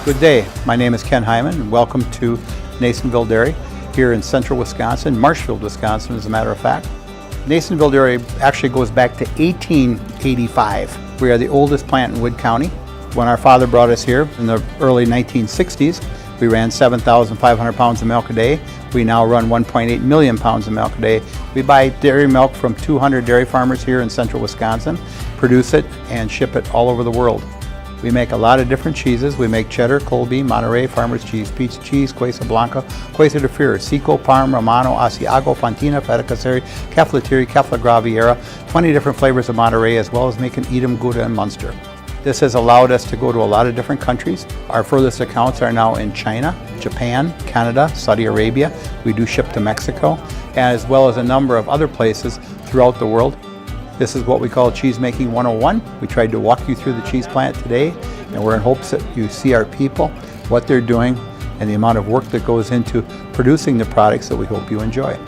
Good day. My name is Ken Hyman, and welcome to Nasonville Dairy here in central Wisconsin, Marshfield, Wisconsin, as a matter of fact. Nasonville Dairy actually goes back to 1885. We are the oldest plant in Wood County. When our father brought us here in the early 1960s, we ran 7,500 pounds of milk a day. We now run 1.8 million pounds of milk a day. We buy dairy milk from 200 dairy farmers here in central Wisconsin, produce it, and ship it all over the world. We make a lot of different cheeses. We make cheddar, Colby, Monterey, Farmer's Cheese, Pizza Cheese, Quesa Blanca, Quesa de Freer, Seco, Parm, Romano, Asiago, Fontina, Feta Caseri, Cafflatiri, Caffla Graviera, 20 different flavors of Monterey, as well as making Edam, Gouda, and Munster. This has allowed us to go to a lot of different countries. Our furthest accounts are now in China, Japan, Canada, Saudi Arabia. We do ship to Mexico, as well as a number of other places throughout the world. This is what we call Cheese Making 101. We tried to walk you through the cheese plant today, and we're in hopes that you see our people, what they're doing, and the amount of work that goes into producing the products that we hope you enjoy.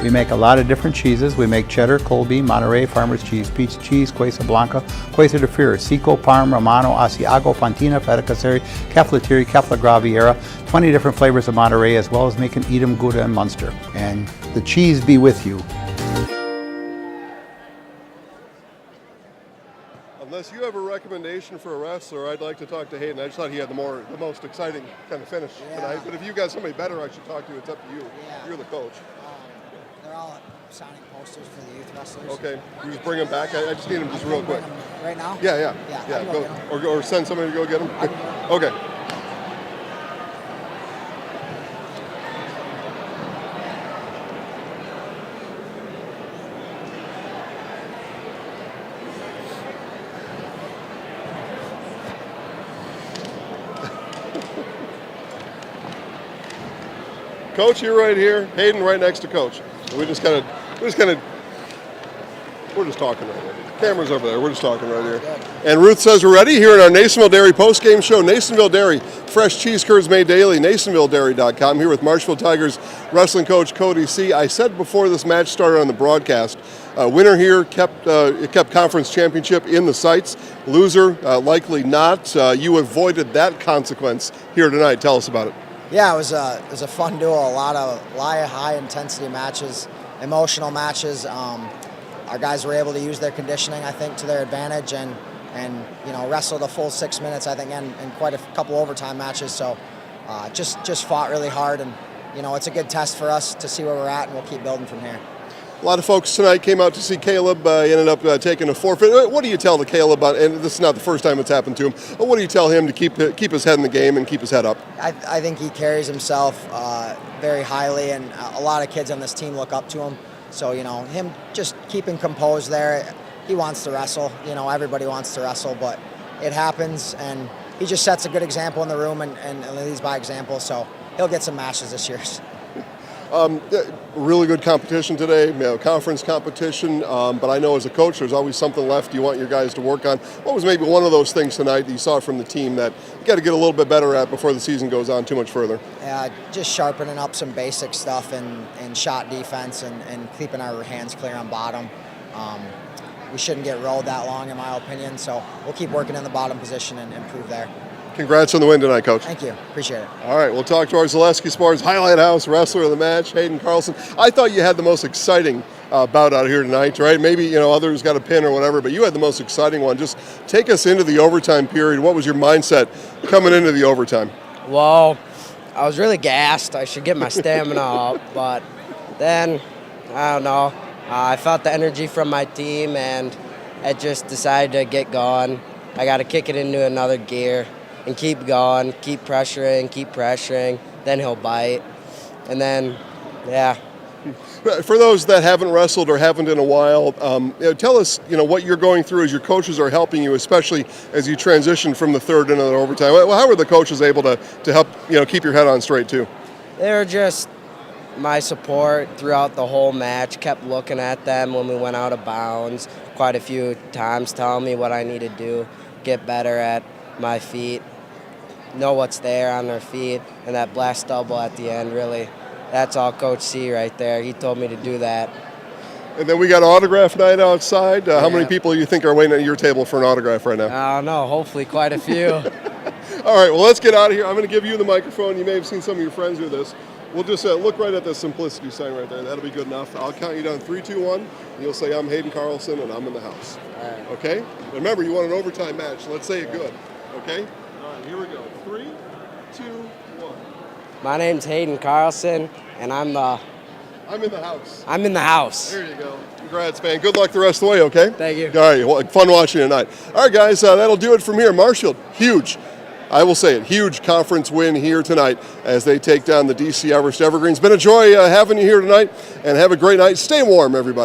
We make a lot of different cheeses. We make cheddar, Colby, Monterey, Farmer's Cheese, Pizza Cheese, Quesa Blanca, Quesa de Freer, Seco, Parm, Romano, Asiago, Fontina, Feta Caseri, Cafflatiri, Caffla Graviera, 20 different flavors of Monterey, as well as making Edam, Gouda, and Munster. And the cheese be with you. Unless you have a recommendation for a wrestler, I'd like to talk to Hayden. I just thought he had the most exciting kind of finish tonight. But if you got somebody better I should talk to, it's up to you. Yeah. You're the coach. They're all signing posters for the youth wrestlers. Okay, you just bring them back. I just need them just real quick. Right now? Yeah. Go, or send somebody to go get them. Okay. Coach, you're right here. Hayden right next to Coach. We're just talking right here. Camera's over there. We're just talking right here. And Ruth says we're ready here in our Nasonville Dairy post-game show. Nasonville Dairy, fresh cheese curds made daily. NasonvilleDairy.com. Here with Marshfield Tigers wrestling coach Cody C. I said before this match started on the broadcast, winner here kept conference championship in the sights. Loser, likely not. You avoided that consequence here tonight. Tell us about it. Yeah, it was a fun duel. A lot of high-intensity matches, emotional matches. Our guys were able to use their conditioning, I think, to their advantage, and wrestled a full 6 minutes, I think, and quite a couple overtime matches. So just fought really hard, and it's a good test for us to see where we're at, and we'll keep building from here. A lot of folks tonight came out to see Caleb. He ended up taking a forfeit. What do you tell the Caleb? And this is not the first time it's happened to him. But what do you tell him to keep his head in the game and keep his head up? I think he carries himself very highly, and a lot of kids on this team look up to him. So him just keeping composed there. He wants to wrestle. Everybody wants to wrestle, but it happens, and he just sets a good example in the room and leads by example. So he'll get some matches this year. Really good competition today, conference competition, but I know as a coach there's always something left you want your guys to work on. What was maybe one of those things tonight that you saw from the team that you got to get a little bit better at before the season goes on too much further? Just sharpening up some basic stuff and shot defense and keeping our hands clear on bottom. we shouldn't get rolled that long, in my opinion. So we'll keep working in the bottom position and improve there. Congrats on the win tonight, Coach. Thank you. Appreciate it. All right, we'll talk to our Zaleski Sports Highlight House wrestler of the match, Hayden Carlson. I thought you had the most exciting bout out here tonight, right? Maybe, others got a pin or whatever, but you had the most exciting one. Just take us into the overtime period. What was your mindset coming into the overtime? Well, I was really gassed. I should get my stamina up, but then, I don't know. I felt the energy from my team, and I just decided to get going. I got to kick it into another gear and keep going, keep pressuring, then he'll bite. And then, yeah. For those that haven't wrestled or haven't in a while, tell us, what you're going through as your coaches are helping you, especially as you transition from the third into the overtime. How were the coaches able to help, keep your head on straight too? They were just my support throughout the whole match, kept looking at them when we went out of bounds quite a few times, telling me what I need to do, get better at my feet, know what's there on their feet, and that blast double at the end, really, that's all Coach C right there. He told me to do that. And then we got autograph night outside. How many people do you think are waiting at your table for an autograph right now? I don't know, hopefully quite a few. All right, well, let's get out of here. I'm going to give you the microphone. You may have seen some of your friends do this. We'll just look right at the simplicity sign right there. That'll be good enough. I'll count you down 3, 2, 1. And you'll say, I'm Hayden Carlson, and I'm in the house. All right. Okay? Remember, you want an overtime match. Let's say it good. Okay? All right, here we go. 3, 2, 1. My name's Hayden Carlson, and I'm in the house. I'm in the house. There you go. Congrats, man. Good luck the rest of the way, okay? Thank you. All right, well, fun watching tonight. All right, guys, that'll do it from here. Marshfield, huge. I will say it, huge conference win here tonight as they take down the DC Everest Evergreens. Been a joy having you here tonight, and have a great night. Stay warm, everybody.